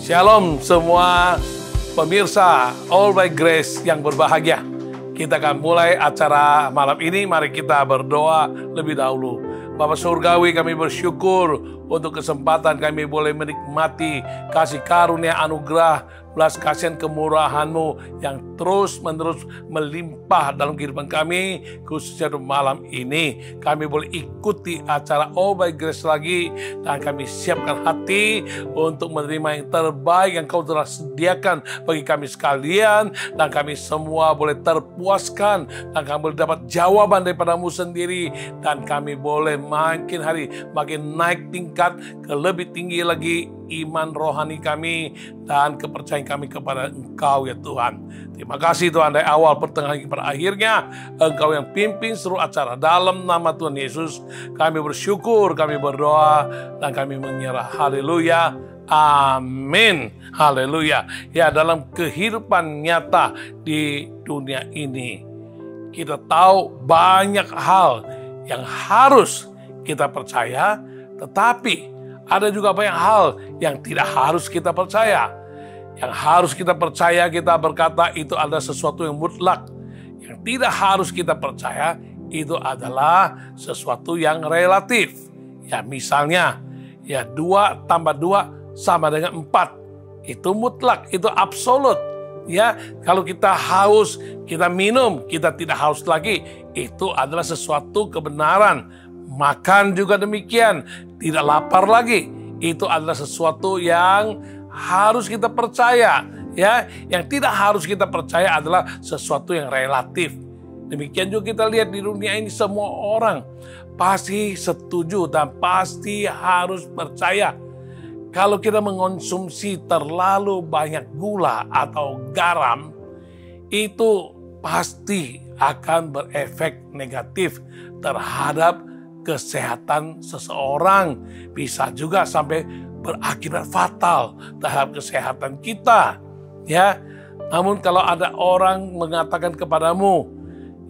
Shalom semua pemirsa All by Grace yang berbahagia. Kita akan mulai acara malam ini. Mari kita berdoa lebih dahulu. Bapa Surgawi, kami bersyukur untuk kesempatan kami boleh menikmati kasih karunia anugerah, belas kasihan kemurahan-Mu yang terus-menerus melimpah dalam kehidupan kami, khususnya malam ini. Kami boleh ikuti acara All by Grace lagi, dan kami siapkan hati untuk menerima yang terbaik yang Kau telah sediakan bagi kami sekalian, dan kami semua boleh terpuaskan, dan kami boleh dapat jawaban daripada-Mu sendiri, dan kami boleh makin hari makin naik tingkat ke lebih tinggi lagi iman rohani kami dan kepercayaan kami kepada Engkau ya Tuhan. Terima kasih Tuhan, dari awal, pertengahan, pada akhirnya Engkau yang pimpin seluruh acara. Dalam nama Tuhan Yesus kami bersyukur, kami berdoa, dan kami menyerah. Haleluya, amin, haleluya. Ya, dalam kehidupan nyata di dunia ini, kita tahu banyak hal yang harus kita percaya, tetapi ada juga banyak hal yang tidak harus kita percaya. Yang harus kita percaya, kita berkata itu adalah sesuatu yang mutlak. Yang tidak harus kita percaya, itu adalah sesuatu yang relatif. Ya, misalnya, ya 2 tambah 2 sama dengan 4. Itu mutlak, itu absolut. Ya, kalau kita haus, kita minum, kita tidak haus lagi. Itu adalah sesuatu kebenaran. Makan juga demikian, tidak lapar lagi. Itu adalah sesuatu yang harus kita percaya. Ya, yang tidak harus kita percaya adalah sesuatu yang relatif. Demikian juga kita lihat di dunia ini, semua orang pasti setuju dan pasti harus percaya. Kalau kita mengonsumsi terlalu banyak gula atau garam, itu pasti akan berefek negatif terhadap kesehatan seseorang. Bisa juga sampai berakibat fatal terhadap kesehatan kita. Ya, namun kalau ada orang mengatakan kepadamu,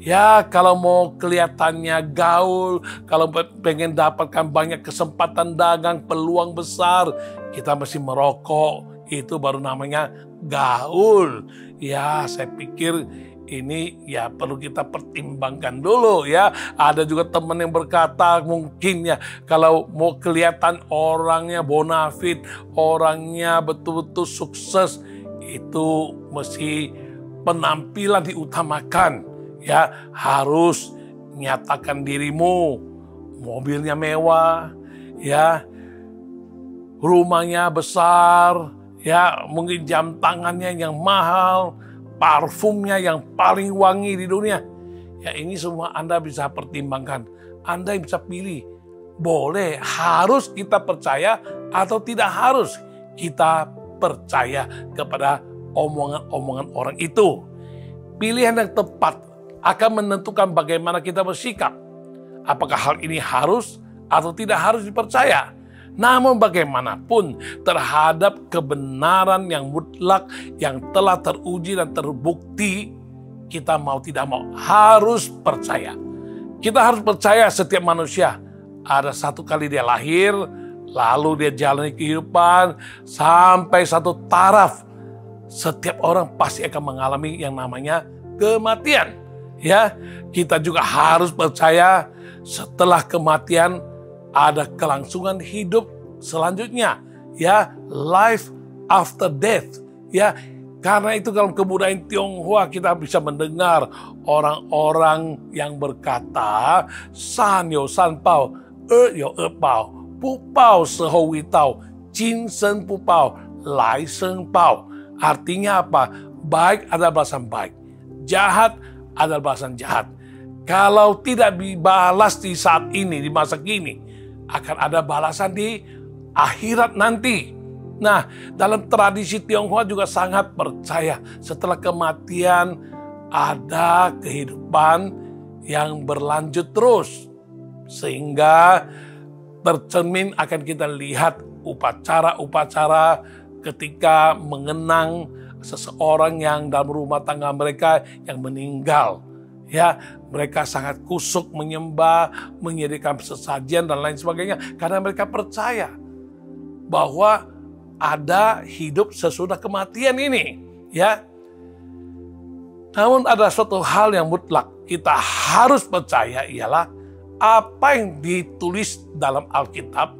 ya kalau mau kelihatannya gaul, kalau pengen dapatkan banyak kesempatan dagang, peluang besar, kita mesti merokok, itu baru namanya gaul. Ya, saya pikir ini ya perlu kita pertimbangkan dulu ya. Ada juga teman yang berkata mungkin ya, kalau mau kelihatan orangnya bonafit, orangnya betul-betul sukses, itu mesti penampilan diutamakan. Ya, harus nyatakan dirimu, mobilnya mewah, ya, rumahnya besar, ya, mungkin jam tangannya yang mahal, parfumnya yang paling wangi di dunia. Ya, ini semua Anda bisa pertimbangkan. Anda bisa pilih. Boleh, harus kita percaya atau tidak harus kita percaya kepada omongan-omongan orang itu. Pilihan yang tepat akan menentukan bagaimana kita bersikap. Apakah hal ini harus atau tidak harus dipercaya? Namun bagaimanapun terhadap kebenaran yang mutlak yang telah teruji dan terbukti, kita mau tidak mau harus percaya. Kita harus percaya setiap manusia ada satu kali dia lahir, lalu dia jalani kehidupan sampai satu taraf. Setiap orang pasti akan mengalami yang namanya kematian. Ya, kita juga harus percaya setelah kematian ada kelangsungan hidup selanjutnya, ya, life after death, ya. Karena itu dalam kebudayaan Tionghoa kita bisa mendengar orang-orang yang berkata, san yo san pao, yo pao, pu pao sehou wi tao, jin sen pu pao, lai sen pao. Artinya apa? Baik adalah balasan baik, jahat adalah balasan jahat. Kalau tidak dibalas di saat ini, di masa kini, akan ada balasan di akhirat nanti. Nah, dalam tradisi Tionghoa juga sangat percaya setelah kematian ada kehidupan yang berlanjut terus. Sehingga tercermin akan kita lihat upacara-upacara ketika mengenang seseorang yang dalam rumah tangga mereka yang meninggal. Ya, mereka sangat kusuk menyembah, menyediakan sesajian dan lain sebagainya karena mereka percaya bahwa ada hidup sesudah kematian ini, ya. Namun ada suatu hal yang mutlak kita harus percaya, ialah apa yang ditulis dalam Alkitab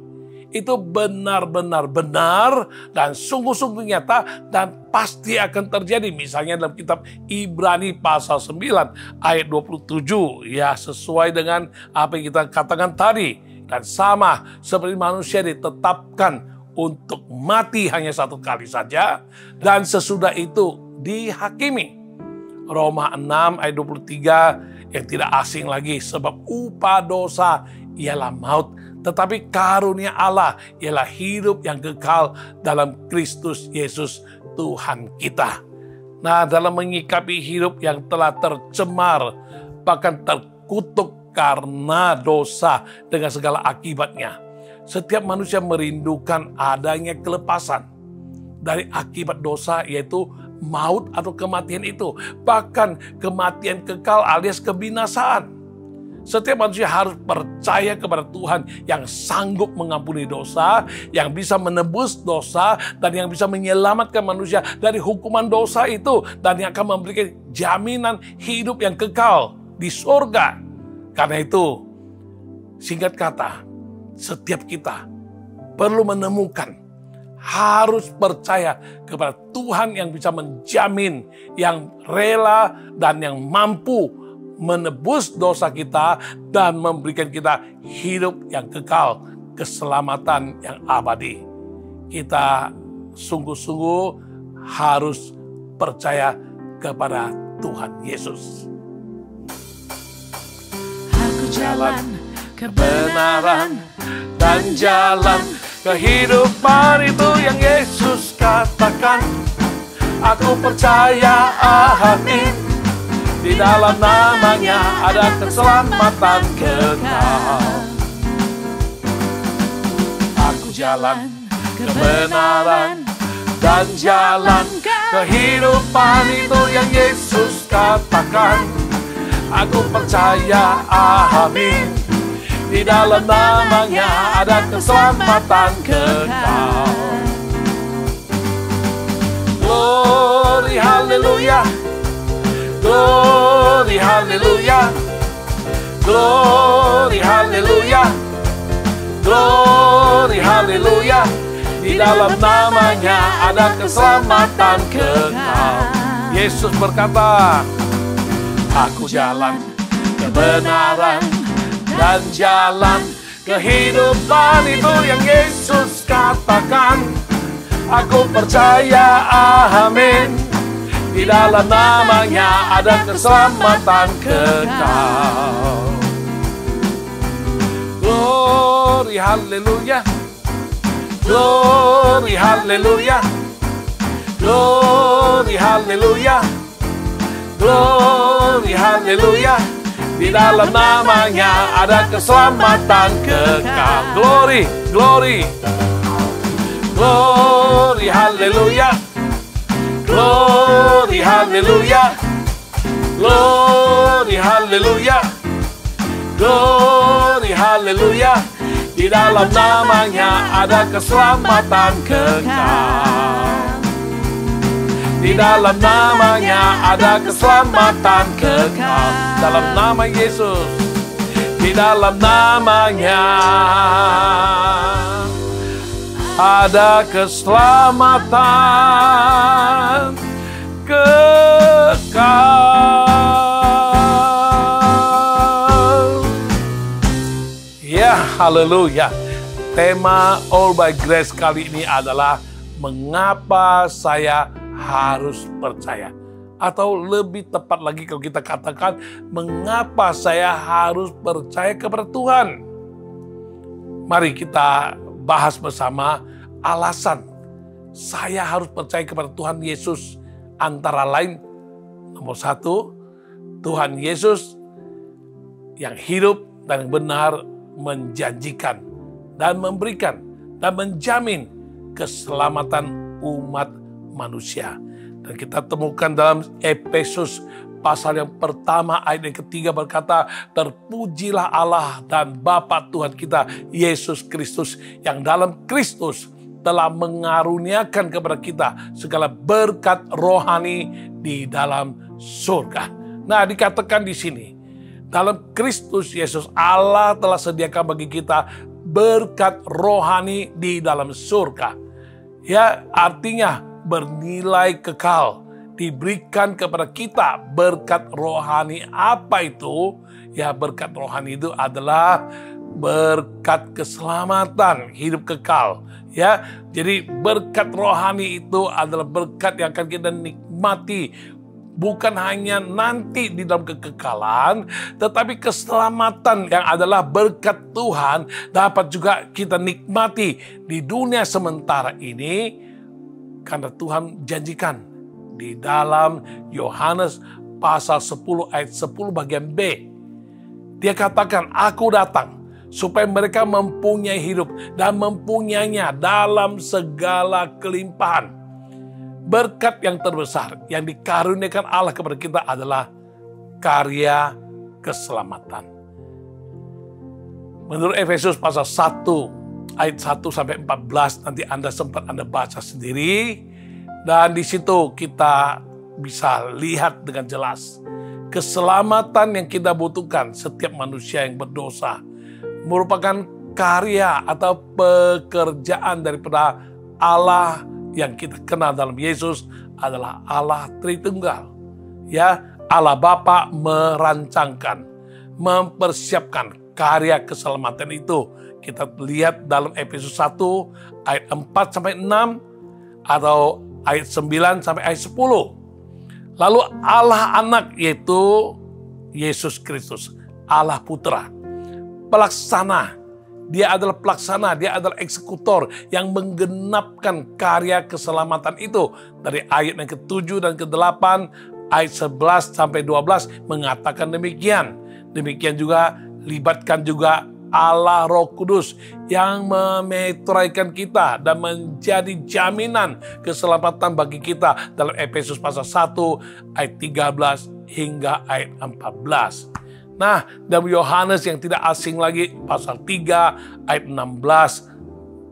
itu benar-benar benar dan sungguh-sungguh nyata dan pasti akan terjadi. Misalnya dalam kitab Ibrani pasal 9 ayat 27, ya, sesuai dengan apa yang kita katakan tadi. Dan sama seperti manusia ditetapkan untuk mati hanya satu kali saja dan sesudah itu dihakimi. Roma 6 ayat 23 yang tidak asing lagi, sebab upah dosa ialah maut, tetapi karunia Allah ialah hidup yang kekal dalam Kristus Yesus Tuhan kita. Nah, dalam menyikapi hidup yang telah tercemar, bahkan terkutuk karena dosa dengan segala akibatnya, setiap manusia merindukan adanya kelepasan dari akibat dosa, yaitu maut atau kematian itu. Bahkan kematian kekal alias kebinasaan. Setiap manusia harus percaya kepada Tuhan yang sanggup mengampuni dosa, yang bisa menebus dosa, dan yang bisa menyelamatkan manusia dari hukuman dosa itu, dan yang akan memberikan jaminan hidup yang kekal di surga. Karena itu, singkat kata, setiap kita perlu menemukan, harus percaya kepada Tuhan yang bisa menjamin, yang rela dan yang mampu menebus dosa kita dan memberikan kita hidup yang kekal, keselamatan yang abadi. Kita sungguh-sungguh harus percaya kepada Tuhan Yesus. Aku jalan kebenaran dan jalan kehidupan, itu yang Yesus katakan. Aku percaya, amin. Di dalam namanya ada keselamatan kekal. Aku jalan kebenaran dan jalan kehidupan, itu yang Yesus katakan. Aku percaya, amin. Di dalam namanya ada keselamatan kekal. Glory, haleluya. Glory, haleluya. Glory, haleluya. Glory, haleluya. Di dalam namanya ada keselamatan kekal. Yesus berkata, aku jalan kebenaran dan jalan kehidupan, itu yang Yesus katakan. Aku percaya, amin. Di dalam namanya ada keselamatan kekal. glory, haleluya. Glory, haleluya. Glory, haleluya. Glory, haleluya. Di dalam namanya ada keselamatan kekal. Glory, glory. Glory, haleluya. Glory, haleluya. Glory, haleluya. Glory, haleluya. Di dalam namanya ada keselamatan kekal. Di dalam namanya ada keselamatan kekal. Dalam nama Yesus. Di dalam namanya ada keselamatan kekal. Ya, haleluya. Tema All by Grace kali ini adalah mengapa saya harus percaya. Atau lebih tepat lagi kalau kita katakan, mengapa saya harus percaya kepada Tuhan. Mari kita bahas bersama alasan saya harus percaya kepada Tuhan Yesus. Antara lain, nomor satu, Tuhan Yesus yang hidup dan benar menjanjikan dan memberikan dan menjamin keselamatan umat manusia. Dan kita temukan dalam Efesus pasal yang pertama ayat yang ketiga berkata, terpujilah Allah dan Bapa Tuhan kita Yesus Kristus, yang dalam Kristus telah mengaruniakan kepada kita segala berkat rohani di dalam surga. Nah, dikatakan di sini, dalam Kristus Yesus Allah telah sediakan bagi kita berkat rohani di dalam surga. Ya, artinya bernilai kekal diberikan kepada kita berkat rohani. Apa itu? Ya, berkat rohani itu adalah berkat keselamatan, hidup kekal. Ya, jadi berkat rohani itu adalah berkat yang akan kita nikmati bukan hanya nanti di dalam kekekalan, tetapi keselamatan yang adalah berkat Tuhan dapat juga kita nikmati di dunia sementara ini, karena Tuhan janjikan di dalam Yohanes pasal 10 ayat 10 bagian B. Dia katakan, aku datang supaya mereka mempunyai hidup dan mempunyainya dalam segala kelimpahan. Berkat yang terbesar yang dikaruniakan Allah kepada kita adalah karya keselamatan. Menurut Efesus pasal 1 ayat 1 sampai 14, nanti Anda baca sendiri, dan di situ kita bisa lihat dengan jelas keselamatan yang kita butuhkan setiap manusia yang berdosa merupakan karya atau pekerjaan daripada Allah yang kita kenal dalam Yesus adalah Allah Tritunggal. Ya, Allah Bapa merancangkan, mempersiapkan karya keselamatan itu. Kita lihat dalam Efesus 1 ayat 4 sampai 6 atau ayat 9 sampai ayat 10. Lalu Allah Anak, yaitu Yesus Kristus, Allah Putra, pelaksana. Dia adalah pelaksana, dia adalah eksekutor yang menggenapkan karya keselamatan itu. Dari ayat yang ke-7 dan ke-8, ayat 11 sampai 12 mengatakan demikian. Demikian juga libatkan juga Allah Roh Kudus yang memeteraikan kita dan menjadi jaminan keselamatan bagi kita dalam Efesus pasal 1 ayat 13 hingga ayat 14. Nah, dalam Yohanes yang tidak asing lagi pasal 3 ayat 16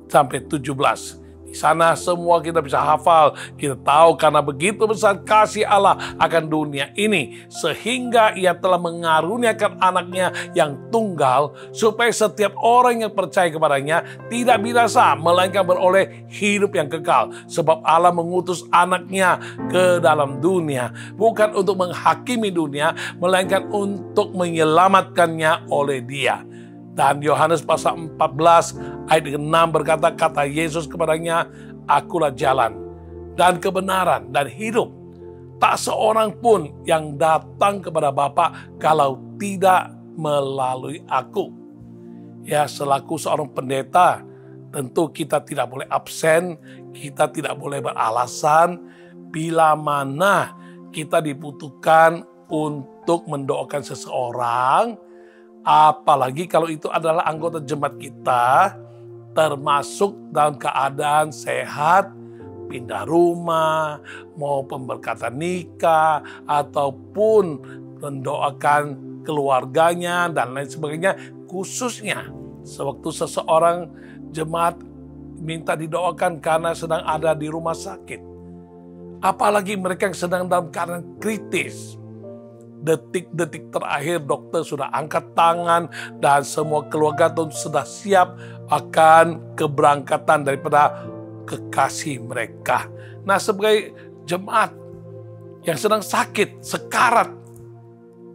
sampai 17. Di sana semua kita bisa hafal, kita tahu karena begitu besar kasih Allah akan dunia ini, sehingga ia telah mengaruniakan anaknya yang tunggal, supaya setiap orang yang percaya kepadanya tidak binasa, melainkan beroleh hidup yang kekal. Sebab Allah mengutus anaknya ke dalam dunia, bukan untuk menghakimi dunia, melainkan untuk menyelamatkannya oleh dia. Dan Yohanes pasal 14 ayat 6 berkata, kata Yesus kepadanya, akulah jalan dan kebenaran dan hidup. Tak seorang pun yang datang kepada Bapa kalau tidak melalui aku. Ya, selaku seorang pendeta, tentu kita tidak boleh absen, kita tidak boleh beralasan bila mana kita dibutuhkan untuk mendoakan seseorang, apalagi kalau itu adalah anggota jemaat kita, termasuk dalam keadaan sehat, pindah rumah, mau pemberkatan nikah, ataupun mendoakan keluarganya, dan lain sebagainya. Khususnya sewaktu seseorang jemaat minta didoakan karena sedang ada di rumah sakit. Apalagi mereka yang sedang dalam keadaan kritis. Detik-detik terakhir dokter sudah angkat tangan dan semua keluarga sudah siap akan keberangkatan daripada kekasih mereka. Nah, sebagai jemaat yang sedang sakit, sekarat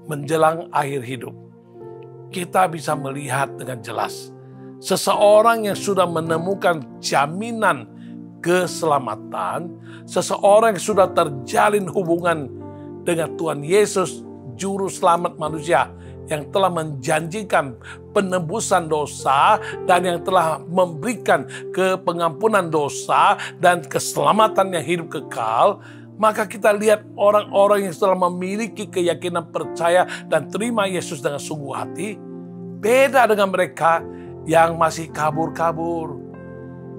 menjelang akhir hidup, kita bisa melihat dengan jelas seseorang yang sudah menemukan jaminan keselamatan, seseorang yang sudah terjalin hubungan dengan Tuhan Yesus, Juru Selamat manusia, yang telah menjanjikan penebusan dosa dan yang telah memberikan pengampunan dosa dan keselamatan yang hidup kekal. Maka kita lihat orang-orang yang telah memiliki keyakinan percaya dan terima Yesus dengan sungguh hati, beda dengan mereka yang masih kabur-kabur,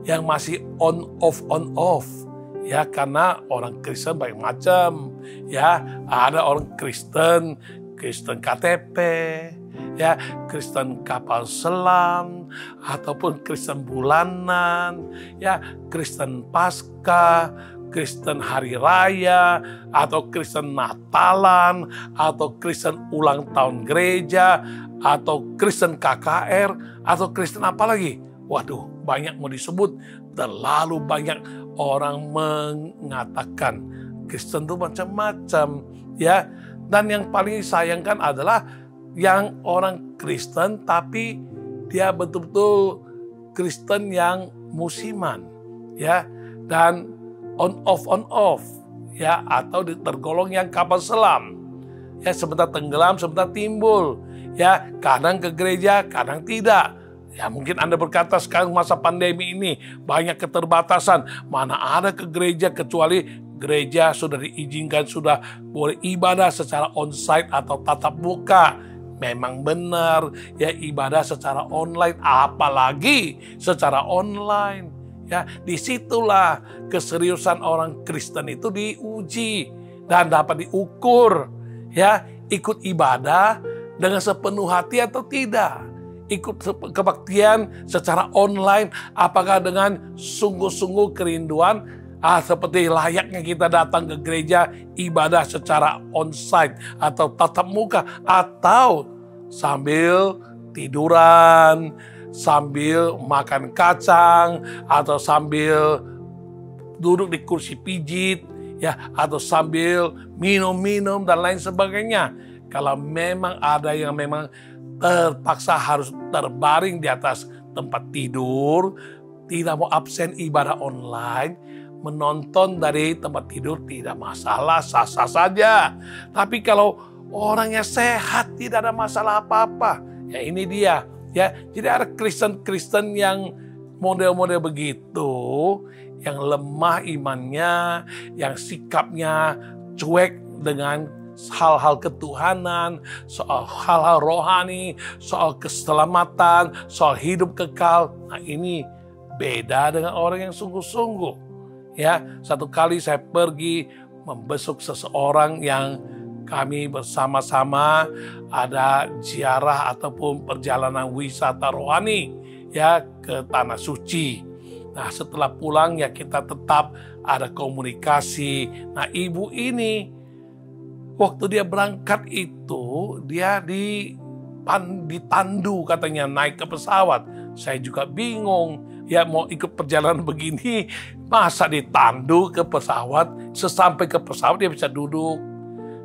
yang masih on-off. Ya, karena orang Kristen banyak macam. Ya, ada orang Kristen KTP, ya, Kristen kapal selam, ataupun Kristen bulanan, ya, Kristen Paskah, Kristen hari raya, atau Kristen Natalan, atau Kristen ulang tahun gereja, atau Kristen KKR, atau Kristen apa lagi? Waduh, banyak mau disebut. Terlalu banyak orang mengatakan Kristen itu macam-macam, ya. Dan yang paling disayangkan adalah yang orang Kristen tapi dia betul-betul Kristen yang musiman, ya, dan on off, ya, atau tergolong yang kapal selam, ya, sebentar tenggelam, sebentar timbul, ya, kadang ke gereja, kadang tidak. Ya, mungkin Anda berkata sekarang masa pandemi ini banyak keterbatasan, mana ada ke gereja kecuali gereja sudah diizinkan, sudah boleh ibadah secara onsite atau tatap muka. Memang benar, ya, ibadah secara online, apalagi secara online. Ya, disitulah keseriusan orang Kristen itu diuji dan dapat diukur. Ya, ikut ibadah dengan sepenuh hati atau tidak. Ikut kebaktian secara online, apakah dengan sungguh-sungguh kerinduan, seperti layaknya kita datang ke gereja ibadah secara onsite atau tatap muka, atau sambil tiduran, sambil makan kacang, atau sambil duduk di kursi pijit, ya, atau sambil minum-minum dan lain sebagainya. Kalau memang ada yang memang terpaksa harus terbaring di atas tempat tidur, tidak mau absen ibadah online, menonton dari tempat tidur tidak masalah, sah-sah saja. Tapi kalau orangnya sehat, tidak ada masalah apa-apa. Ya, ini dia. Ya, jadi ada Kristen-Kristen yang model-model begitu, yang lemah imannya, yang sikapnya cuek dengan hal-hal ketuhanan, soal hal-hal rohani, soal keselamatan, soal hidup kekal. Nah, ini beda dengan orang yang sungguh-sungguh. Ya, satu kali saya pergi membesuk seseorang yang kami bersama-sama ada ziarah ataupun perjalanan wisata rohani, ya, ke Tanah Suci. Nah, setelah pulang ya kita tetap ada komunikasi. Nah, ibu ini waktu dia berangkat itu dia ditandu katanya naik ke pesawat. Saya juga bingung, ya, mau ikut perjalanan begini masa ditandu ke pesawat. Sesampai ke pesawat dia bisa duduk,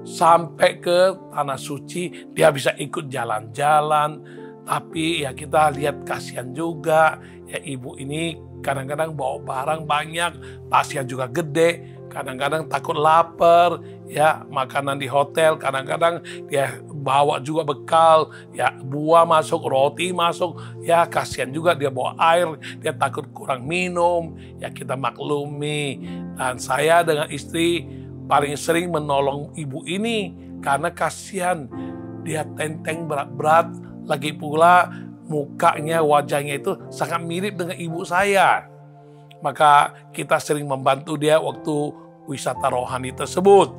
sampai ke Tanah Suci dia bisa ikut jalan-jalan. Tapi ya kita lihat kasihan juga, ya, ibu ini kadang-kadang bawa barang banyak, tasnya juga gede, kadang-kadang takut lapar, ya, makanan di hotel, kadang-kadang dia bawa juga bekal, ya, buah masuk, roti masuk, ya, kasihan juga dia bawa air, dia takut kurang minum, ya, kita maklumi. Dan saya dengan istri paling sering menolong ibu ini karena kasihan, dia tenteng berat-berat, lagi pula mukanya, wajahnya itu sangat mirip dengan ibu saya. Maka kita sering membantu dia waktu wisata rohani tersebut.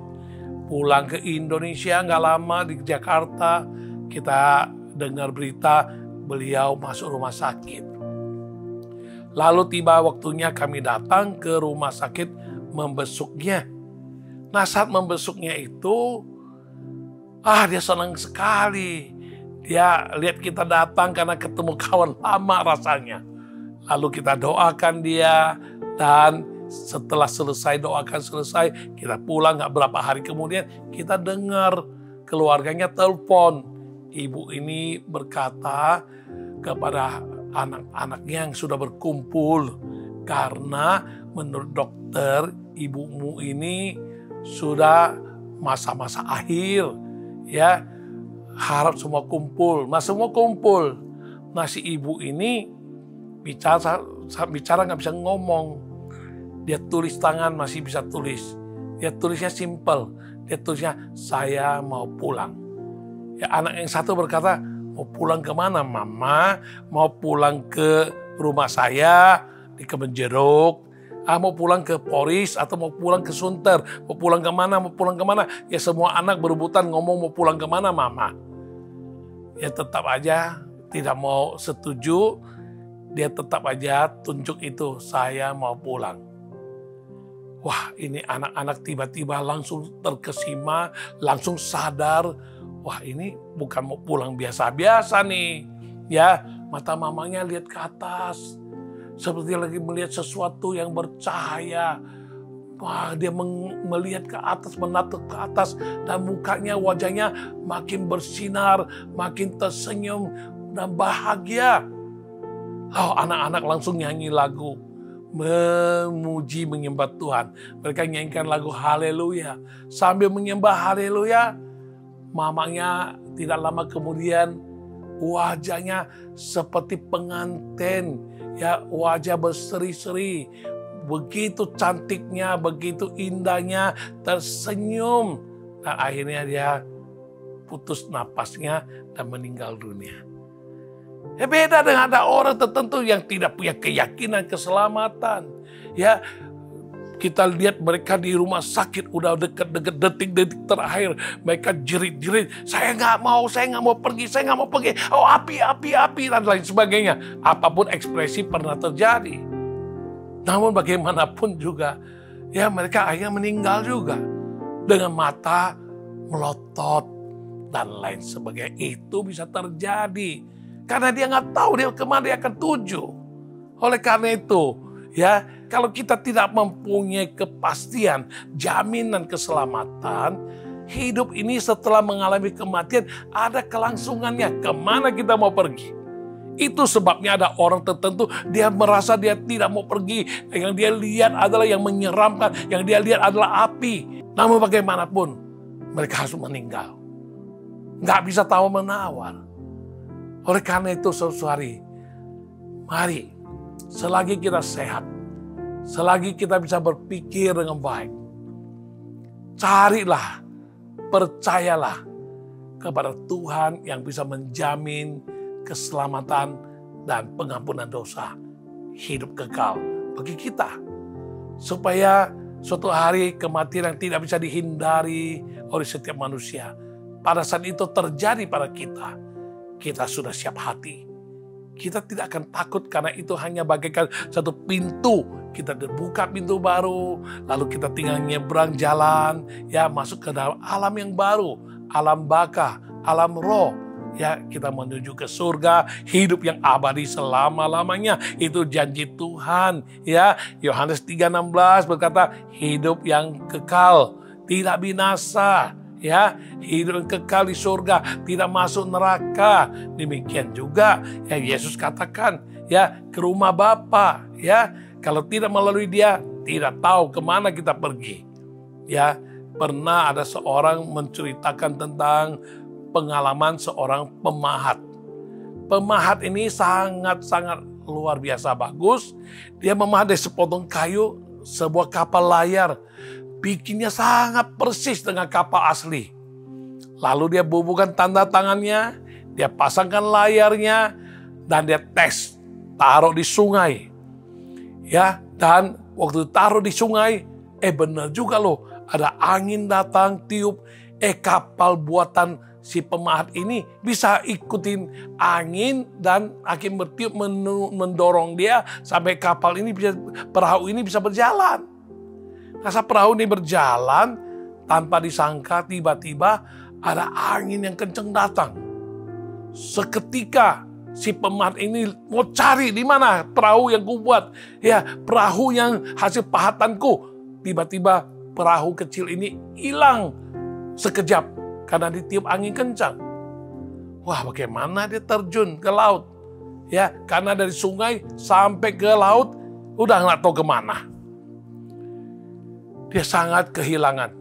Pulang ke Indonesia nggak lama di Jakarta, kita dengar berita beliau masuk rumah sakit. Lalu tiba waktunya kami datang ke rumah sakit membesuknya. Nah, saat membesuknya itu, dia senang sekali. Dia lihat kita datang karena ketemu kawan lama rasanya. Lalu kita doakan dia, dan setelah selesai kita pulang. Gak berapa hari kemudian kita dengar keluarganya telepon. Ibu ini berkata kepada anak-anaknya yang sudah berkumpul, karena menurut dokter ibumu ini sudah masa-masa akhir, ya, harap semua kumpul. Nah, semua kumpul. Nah, si ibu ini bicara nggak bisa ngomong. Dia tulis tangan masih bisa tulis. Dia tulisnya simple. Dia tulisnya, saya mau pulang. Ya, anak yang satu berkata, mau pulang kemana, Mama? Mau pulang ke rumah saya di Kebenjeruk. Mau pulang ke Poris atau mau pulang ke Sunter? Mau pulang kemana? Mau pulang kemana? Ya, semua anak berebutan ngomong mau pulang kemana, Mama. ya tetap aja tidak mau setuju. Dia tetap aja tunjuk itu, saya mau pulang. Wah, ini anak-anak tiba-tiba langsung terkesima, langsung sadar. Wah, ini bukan mau pulang biasa-biasa nih. Ya, mata mamanya lihat ke atas. Seperti lagi melihat sesuatu yang bercahaya. Wah, dia melihat ke atas, menatap ke atas. Dan mukanya, wajahnya makin bersinar, makin tersenyum dan bahagia. Oh, anak-anak langsung nyanyi lagu. Memuji, menyembah Tuhan. Mereka nyanyikan lagu haleluya. Sambil menyembah haleluya, mamanya tidak lama kemudian wajahnya seperti pengantin. Ya, wajah berseri-seri. Begitu cantiknya, begitu indahnya, tersenyum. Dan akhirnya dia putus napasnya dan meninggal dunia. Ya, beda dengan ada orang tertentu yang tidak punya keyakinan keselamatan. Ya, kita lihat mereka di rumah sakit udah deket-deket detik-detik terakhir. Mereka jerit-jerit, saya nggak mau pergi, saya nggak mau pergi. Oh, api, dan lain sebagainya. Apapun ekspresi pernah terjadi. Namun bagaimanapun juga, ya mereka akhirnya meninggal juga. Dengan mata melotot dan lain sebagainya. Itu bisa terjadi. Karena dia nggak tahu dia kemana dia akan tuju. Oleh karena itu, ya kalau kita tidak mempunyai kepastian, jaminan keselamatan, hidup ini setelah mengalami kematian ada kelangsungannya. Kemana kita mau pergi? Itu sebabnya ada orang tertentu dia merasa dia tidak mau pergi. Yang dia lihat adalah yang menyeramkan, yang dia lihat adalah api. Namun bagaimanapun mereka harus meninggal. Nggak bisa tawar-menawar. Oleh karena itu saudari, mari selagi kita sehat, selagi kita bisa berpikir dengan baik, carilah, percayalah kepada Tuhan yang bisa menjamin keselamatan dan pengampunan dosa, hidup kekal bagi kita. Supaya suatu hari kematian yang tidak bisa dihindari oleh setiap manusia, pada saat itu terjadi pada kita, kita sudah siap hati. Kita tidak akan takut karena itu hanya bagaikan satu pintu. Kita terbuka pintu baru, lalu kita tinggal nyebrang jalan, ya masuk ke dalam alam yang baru, alam baka, alam roh. Ya, kita menuju ke surga, hidup yang abadi selama-lamanya. Itu janji Tuhan. Ya, Yohanes 3:16 berkata, hidup yang kekal, tidak binasa. Ya, hidup yang kekal di surga, tidak masuk neraka. Demikian juga yang Yesus katakan, ya, ke rumah Bapa, ya, kalau tidak melalui Dia, tidak tahu kemana kita pergi. Ya, pernah ada seorang menceritakan tentang pengalaman seorang pemahat. Pemahat ini sangat-sangat luar biasa bagus. Dia memahat dari sepotong kayu sebuah kapal layar. Bikinnya sangat persis dengan kapal asli. Lalu dia bubuhkan tanda tangannya, dia pasangkan layarnya, dan dia tes, taruh di sungai. Ya, dan waktu taruh di sungai, benar juga loh, ada angin datang, tiup, kapal buatan si pemahat ini bisa ikutin angin dan angin bertiup mendorong dia sampai kapal ini bisa, perahu ini bisa berjalan. Nah, saat perahu ini berjalan, tanpa disangka tiba-tiba ada angin yang kencang datang. Seketika si pemahat ini mau cari di mana perahu yang kubuat, ya perahu yang hasil pahatanku. Tiba-tiba perahu kecil ini hilang sekejap karena ditiup angin kencang. Wah, bagaimana dia terjun ke laut? Ya, karena dari sungai sampai ke laut udah nggak tahu kemana. Dia sangat kehilangan.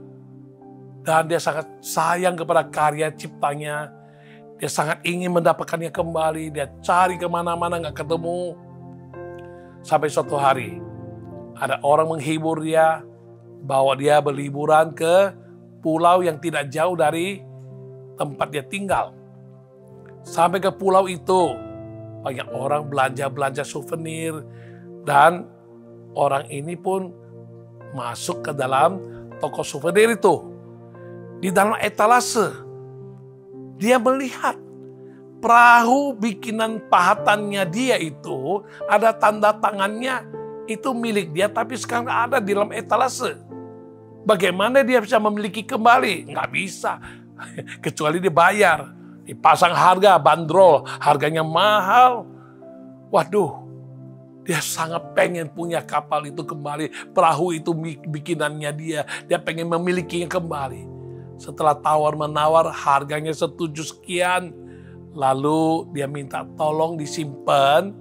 Dan dia sangat sayang kepada karya ciptanya. Dia sangat ingin mendapatkannya kembali. Dia cari kemana-mana nggak ketemu. Sampai suatu hari ada orang menghibur dia, bawa dia berliburan ke pulau yang tidak jauh dari tempat dia tinggal. Sampai ke pulau itu, banyak orang belanja souvenir. Dan orang ini pun masuk ke dalam toko souvenir itu. Di dalam etalase, dia melihat perahu bikinan pahatannya dia itu ada tanda tangannya, itu milik dia tapi sekarang ada di dalam etalase. Bagaimana dia bisa memiliki kembali? Nggak bisa. Kecuali dibayar. Dipasang harga, bandrol, harganya mahal. Waduh, dia sangat pengen punya kapal itu kembali. Perahu itu bikinannya dia. Dia pengen memilikinya kembali. Setelah tawar-menawar, harganya setuju sekian. Lalu dia minta tolong disimpan.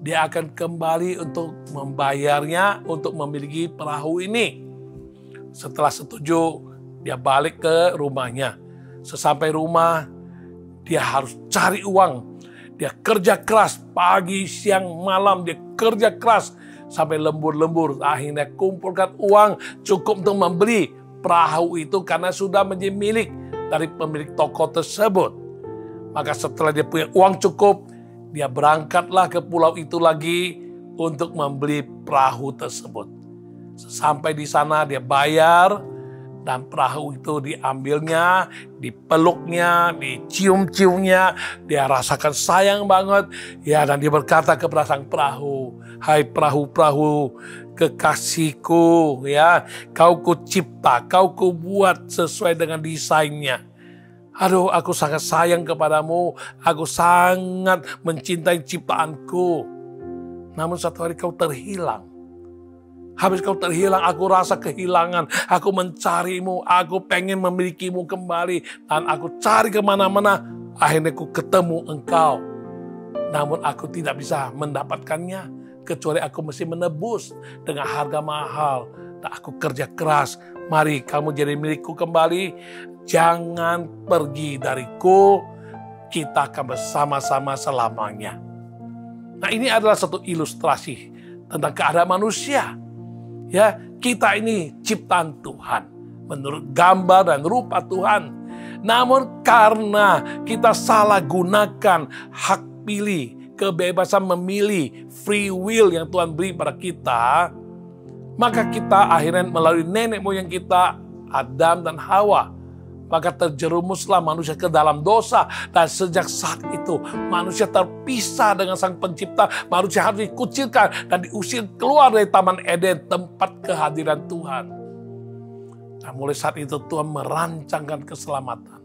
Dia akan kembali untuk membayarnya untuk memiliki perahu ini. Setelah setuju, dia balik ke rumahnya. Sesampai rumah, dia harus cari uang. Dia kerja keras, pagi, siang, malam, dia kerja keras. Sampai lembur-lembur, akhirnya kumpulkan uang cukup untuk membeli perahu itu karena sudah menjadi milik dari pemilik toko tersebut. Maka setelah dia punya uang cukup, dia berangkatlah ke pulau itu lagi untuk membeli perahu tersebut. Sampai di sana dia bayar dan perahu itu diambilnya, dipeluknya, dicium-ciumnya, dia rasakan sayang banget. Ya, dan dia berkata kepada sang perahu, "Hai perahu-perahu kekasihku, ya, kau kucipta, kau kubuat sesuai dengan desainnya. Aduh, aku sangat sayang kepadamu, aku sangat mencintai ciptaanku. Namun satu hari kau terhilang. Habis kau terhilang, aku rasa kehilangan. Aku mencarimu, aku pengen memilikimu kembali. Dan aku cari kemana-mana, akhirnya aku ketemu engkau. Namun aku tidak bisa mendapatkannya, kecuali aku mesti menebus dengan harga mahal. Dan aku kerja keras, mari kamu jadi milikku kembali. Jangan pergi dariku, kita akan bersama-sama selamanya." Nah, ini adalah satu ilustrasi tentang keadaan manusia. Ya, kita ini ciptaan Tuhan menurut gambar dan rupa Tuhan. Namun karena kita salah gunakan hak pilih, kebebasan memilih, free will yang Tuhan beri pada kita, maka kita akhirnya melalui nenek moyang kita, Adam dan Hawa, maka terjerumuslah manusia ke dalam dosa. Dan sejak saat itu manusia terpisah dengan sang pencipta. Manusia harus dikucilkan dan diusir keluar dari Taman Eden, tempat kehadiran Tuhan. Nah, mulai saat itu Tuhan merancangkan keselamatan.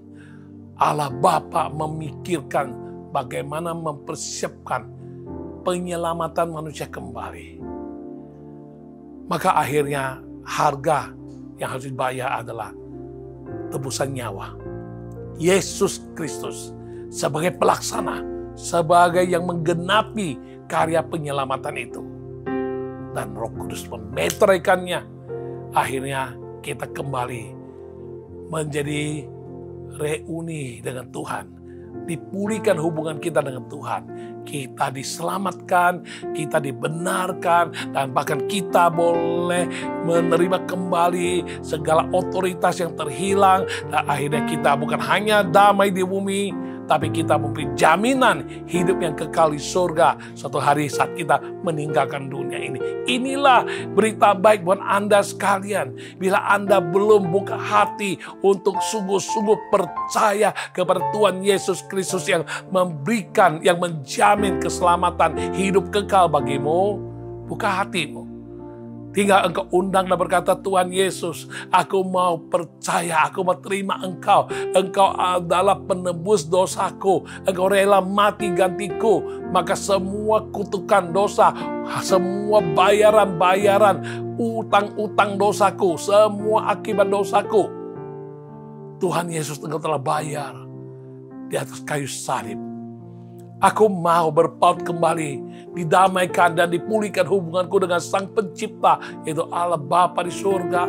Allah Bapa memikirkan bagaimana mempersiapkan penyelamatan manusia kembali. Maka akhirnya harga yang harus dibayar adalah tebusan nyawa. Yesus Kristus sebagai pelaksana, sebagai yang menggenapi karya penyelamatan itu. Dan Roh Kudus memeteraikannya. Akhirnya kita kembali menjadi reuni dengan Tuhan. Dipulihkan hubungan kita dengan Tuhan. Kita diselamatkan, kita dibenarkan, dan bahkan kita boleh menerima kembali segala otoritas yang terhilang. Dan akhirnya kita bukan hanya damai di bumi, tapi kita memberi jaminan hidup yang kekal di surga suatu hari saat kita meninggalkan dunia ini. Inilah berita baik buat Anda sekalian. Bila Anda belum buka hati untuk sungguh-sungguh percaya kepada Tuhan Yesus Kristus yang memberikan, yang menjamin keselamatan hidup kekal bagimu, buka hatimu. Tinggal engkau undang dan berkata, "Tuhan Yesus, aku mau percaya, aku mau terima engkau. Engkau adalah penebus dosaku. Engkau rela mati gantiku. Maka semua kutukan dosa, semua bayaran-bayaran, utang-utang dosaku, semua akibat dosaku, Tuhan Yesus engkau telah bayar di atas kayu salib. Aku mau berpaut kembali, didamaikan dan dipulihkan hubunganku dengan Sang Pencipta, yaitu Allah Bapa di surga.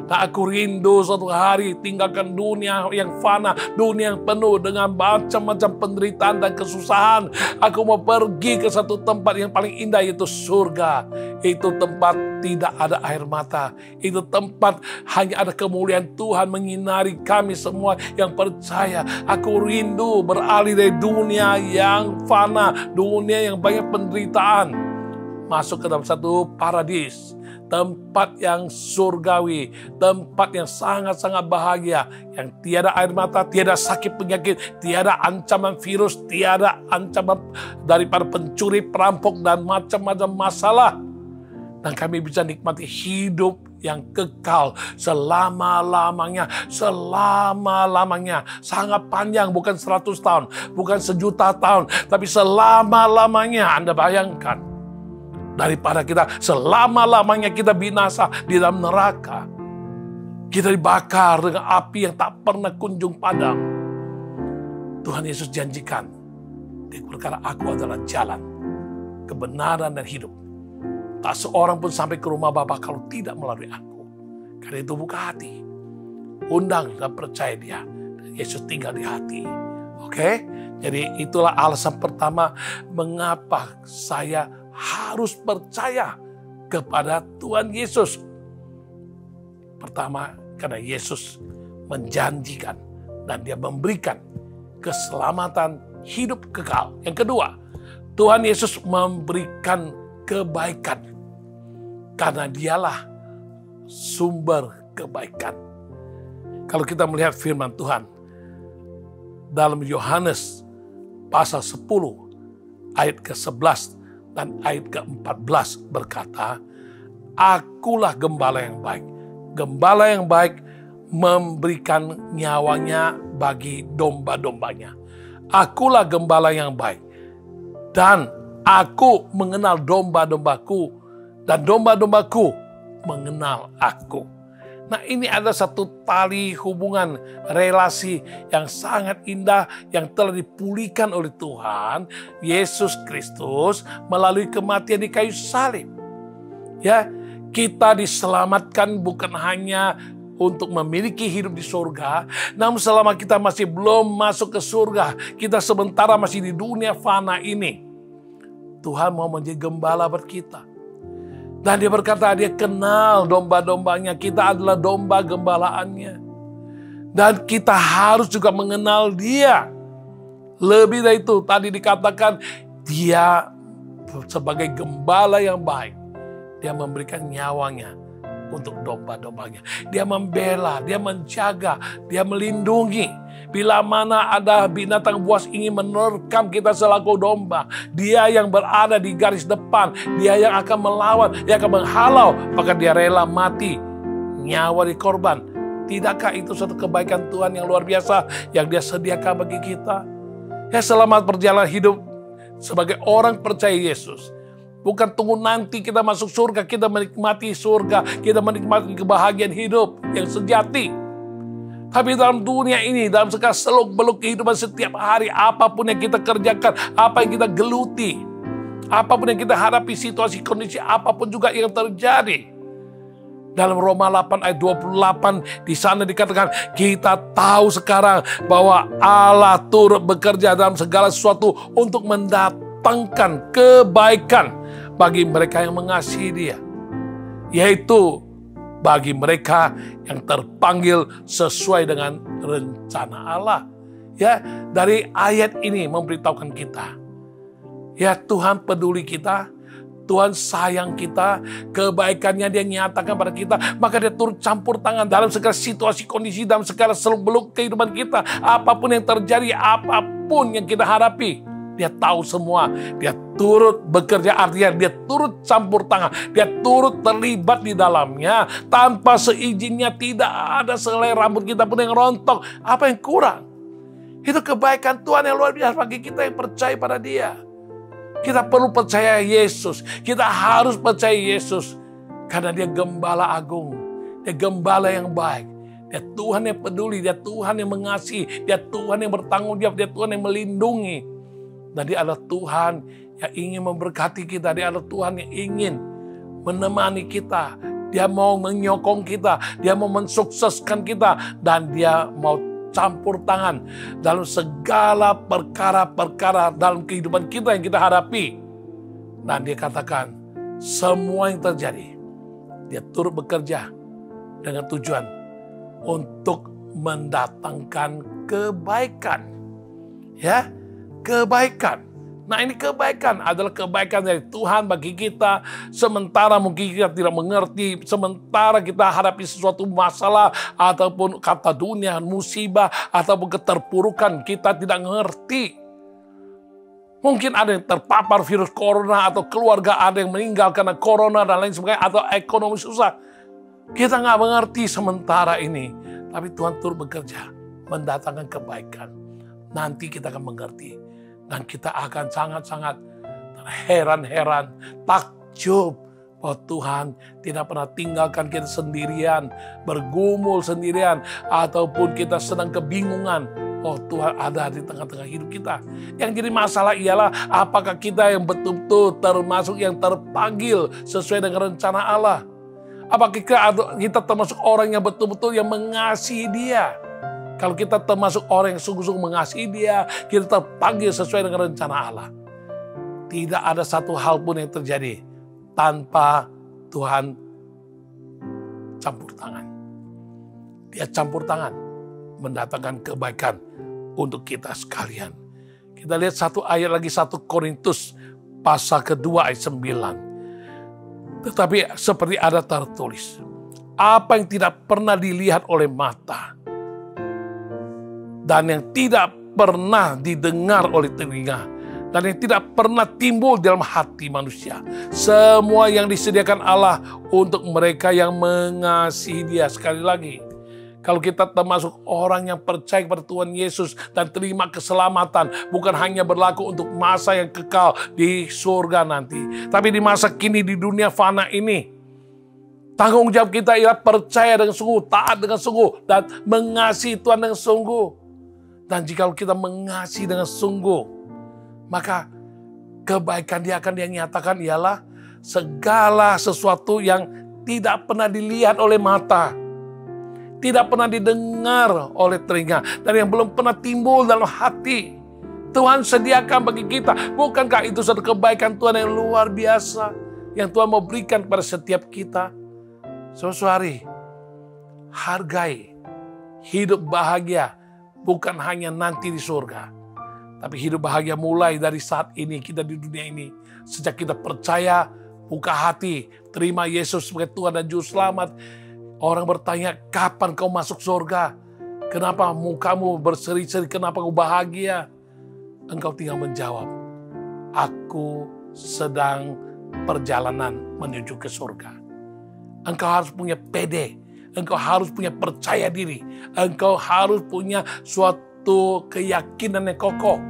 Nah, aku rindu suatu hari tinggalkan dunia yang fana, dunia yang penuh dengan macam-macam penderitaan dan kesusahan. Aku mau pergi ke satu tempat yang paling indah, yaitu surga. Itu tempat tidak ada air mata. Itu tempat hanya ada kemuliaan Tuhan menyinari kami semua yang percaya. Aku rindu beralih dari dunia yang fana, dunia yang banyak penderitaan, masuk ke dalam satu paradis, tempat yang surgawi, tempat yang sangat-sangat bahagia, yang tiada air mata, tiada sakit penyakit, tiada ancaman virus, tiada ancaman daripada pencuri, perampok, dan macam-macam masalah. Dan kami bisa nikmati hidup yang kekal selama-lamanya, selama-lamanya. Sangat panjang, bukan 100 tahun, bukan 1.000.000 tahun, tapi selama-lamanya. Anda bayangkan, daripada kita selama-lamanya kita binasa di dalam neraka. Kita dibakar dengan api yang tak pernah kunjung padam. Tuhan Yesus janjikan, dia berkata, aku adalah jalan, kebenaran, dan hidup. Tak seorang pun sampai ke rumah Bapa kalau tidak melalui aku. Karena itu buka hati, undang dan percaya dia. Yesus tinggal di hati. Oke? Jadi itulah alasan pertama mengapa saya harus percaya kepada Tuhan Yesus. Pertama, karena Yesus menjanjikan dan dia memberikan keselamatan hidup kekal. Yang kedua, Tuhan Yesus memberikan kebaikan karena dialah sumber kebaikan. Kalau kita melihat firman Tuhan dalam Yohanes pasal 10 ayat ke-11 dan ayat ke-14 berkata, akulah gembala yang baik. Gembala yang baik memberikan nyawanya bagi domba-dombanya. Akulah gembala yang baik. Dan aku mengenal domba-dombaku, dan domba-dombaku mengenal aku. Nah, ini ada satu tali hubungan relasi yang sangat indah yang telah dipulihkan oleh Tuhan Yesus Kristus melalui kematian di kayu salib. Ya, kita diselamatkan bukan hanya untuk memiliki hidup di surga, namun selama kita masih belum masuk ke surga, kita sementara masih di dunia fana ini, Tuhan mau menjadi gembala buat kita. Dan dia berkata dia kenal domba-dombanya, kita adalah domba gembalaannya. Dan kita harus juga mengenal dia. Lebih dari itu, tadi dikatakan dia sebagai gembala yang baik. Dia memberikan nyawanya untuk domba-dombanya. Dia membela, dia menjaga, dia melindungi. Bila mana ada binatang buas ingin menerkam kita selaku domba, dia yang berada di garis depan, dia yang akan melawan, dia akan menghalau, maka dia rela mati, nyawa di korban. Tidakkah itu suatu kebaikan Tuhan yang luar biasa yang dia sediakan bagi kita? Ya, selamat perjalanan hidup sebagai orang percaya Yesus. Bukan tunggu nanti kita masuk surga, kita menikmati surga, kita menikmati kebahagiaan hidup yang sejati. Tapi dalam dunia ini, dalam segala seluk-beluk kehidupan setiap hari, apapun yang kita kerjakan, apa yang kita geluti, apapun yang kita hadapi, situasi, kondisi, apapun juga yang terjadi. Dalam Roma 8 ayat 28, di sana dikatakan, kita tahu sekarang bahwa Allah turut bekerja dalam segala sesuatu untuk mendatangkan kebaikan bagi mereka yang mengasihi Dia, yaitu bagi mereka yang terpanggil sesuai dengan rencana Allah. Ya, dari ayat ini memberitahukan kita, ya, Tuhan peduli kita, Tuhan sayang kita, kebaikannya Dia nyatakan pada kita, maka Dia turut campur tangan dalam segala situasi, kondisi, dalam segala seluk-beluk kehidupan kita. Apapun yang terjadi, apapun yang kita hadapi, Dia tahu semua. Dia turut bekerja, artinya Dia turut campur tangan. Dia turut terlibat di dalamnya. Tanpa seizinnya tidak ada sehelai rambut kita pun yang rontok. Apa yang kurang? Itu kebaikan Tuhan yang luar biasa bagi kita yang percaya pada Dia. Kita perlu percaya Yesus. Kita harus percaya Yesus. Karena Dia gembala agung. Dia gembala yang baik. Dia Tuhan yang peduli. Dia Tuhan yang mengasihi. Dia Tuhan yang bertanggung jawab. Dia Tuhan yang melindungi. Dan Dia adalah Tuhan yang ingin memberkati kita. Dia adalah Tuhan yang ingin menemani kita. Dia mau menyokong kita. Dia mau mensukseskan kita. Dan Dia mau campur tangan dalam segala perkara-perkara dalam kehidupan kita yang kita hadapi. Dan Dia katakan, semua yang terjadi, Dia turut bekerja dengan tujuan untuk mendatangkan kebaikan. Ya, kebaikan. Nah, ini kebaikan adalah kebaikan dari Tuhan bagi kita. Sementara mungkin kita tidak mengerti, sementara kita hadapi sesuatu masalah ataupun kata dunia, musibah ataupun keterpurukan, kita tidak mengerti. Mungkin ada yang terpapar virus corona atau keluarga ada yang meninggal karena corona dan lain sebagainya, atau ekonomi susah. Kita nggak mengerti sementara ini, tapi Tuhan turut bekerja mendatangkan kebaikan. Nanti kita akan mengerti. Dan kita akan sangat-sangat terheran-heran, takjub bahwa Tuhan tidak pernah tinggalkan kita sendirian, bergumul sendirian, ataupun kita sedang kebingungan. Oh, Tuhan ada di tengah-tengah hidup kita. Yang jadi masalah ialah apakah kita yang betul-betul termasuk yang terpanggil sesuai dengan rencana Allah. Apakah kita termasuk orang yang betul-betul yang mengasihi Dia. Kalau kita termasuk orang yang sungguh-sungguh mengasihi Dia, kita terpanggil sesuai dengan rencana Allah. Tidak ada satu hal pun yang terjadi tanpa Tuhan campur tangan. Dia campur tangan mendatangkan kebaikan untuk kita sekalian. Kita lihat satu ayat lagi, 1 Korintus pasal kedua ayat 9. Tetapi seperti ada tertulis, apa yang tidak pernah dilihat oleh mata, dan yang tidak pernah didengar oleh telinga, dan yang tidak pernah timbul dalam hati manusia. Semua yang disediakan Allah untuk mereka yang mengasihi Dia. Sekali lagi, kalau kita termasuk orang yang percaya kepada Tuhan Yesus dan terima keselamatan, bukan hanya berlaku untuk masa yang kekal di surga nanti, tapi di masa kini di dunia fana ini, tanggung jawab kita ialah percaya dengan sungguh, taat dengan sungguh, dan mengasihi Tuhan dengan sungguh. Dan jika kita mengasihi dengan sungguh, maka kebaikan Dia akan Dia nyatakan ialah segala sesuatu yang tidak pernah dilihat oleh mata, tidak pernah didengar oleh telinga, dan yang belum pernah timbul dalam hati. Tuhan sediakan bagi kita. Bukankah itu satu kebaikan Tuhan yang luar biasa yang Tuhan mau berikan kepada setiap kita? Saudara-saudari, hargai hidup bahagia. Bukan hanya nanti di surga, tapi hidup bahagia mulai dari saat ini kita di dunia ini. Sejak kita percaya, buka hati, terima Yesus sebagai Tuhan dan Juru Selamat. Orang bertanya, kapan kau masuk surga? Kenapa mukamu berseri-seri? Kenapa kau bahagia? Engkau tinggal menjawab, aku sedang perjalanan menuju ke surga. Engkau harus punya pede. Engkau harus punya percaya diri. Engkau harus punya suatu keyakinan yang kokoh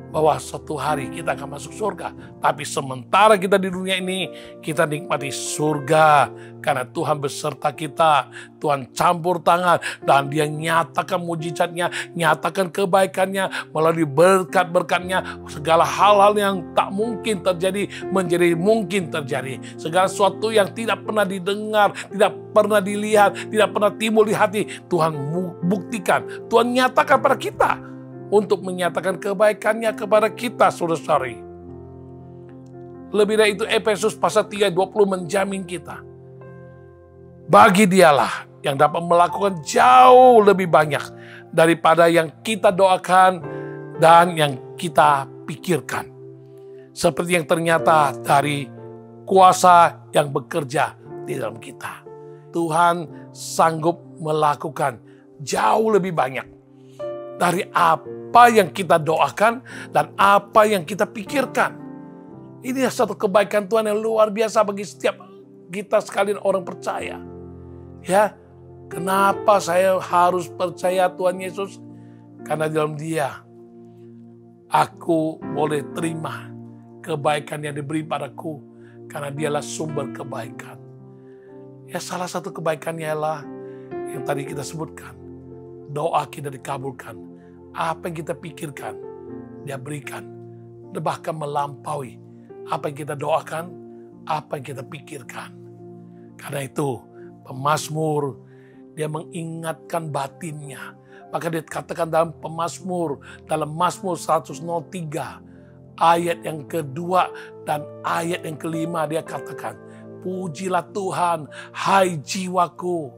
bahwa suatu hari kita akan masuk surga. Tapi sementara kita di dunia ini, kita nikmati surga karena Tuhan beserta kita. Tuhan campur tangan dan Dia nyatakan mujizatnya, nyatakan kebaikannya melalui berkat-berkatnya. Segala hal-hal yang tak mungkin terjadi menjadi mungkin terjadi. Segala sesuatu yang tidak pernah didengar, tidak pernah dilihat, tidak pernah timbul di hati, Tuhan buktikan, Tuhan nyatakan pada kita untuk menyatakan kebaikannya kepada kita, saudara-saudari. Lebih dari itu, Efesus pasal 3 20 menjamin kita. Bagi Dialah yang dapat melakukan jauh lebih banyak daripada yang kita doakan dan yang kita pikirkan. Seperti yang ternyata dari kuasa yang bekerja di dalam kita. Tuhan sanggup melakukan jauh lebih banyak dari apa yang kita doakan dan apa yang kita pikirkan. Ini satu kebaikan Tuhan yang luar biasa bagi setiap kita sekalian orang percaya. Ya, kenapa saya harus percaya Tuhan Yesus? Karena di dalam Dia, aku boleh terima kebaikan yang diberi padaku. Karena Dialah sumber kebaikan. Ya, salah satu kebaikannya ialah yang tadi kita sebutkan. Doa kita dikabulkan. Apa yang kita pikirkan, Dia berikan. Bahkan melampaui apa yang kita doakan, apa yang kita pikirkan. Karena itu, pemazmur, dia mengingatkan batinnya. Maka dia katakan dalam pemazmur, dalam Mazmur 103, ayat yang kedua dan ayat yang kelima, dia katakan, pujilah Tuhan, hai jiwaku.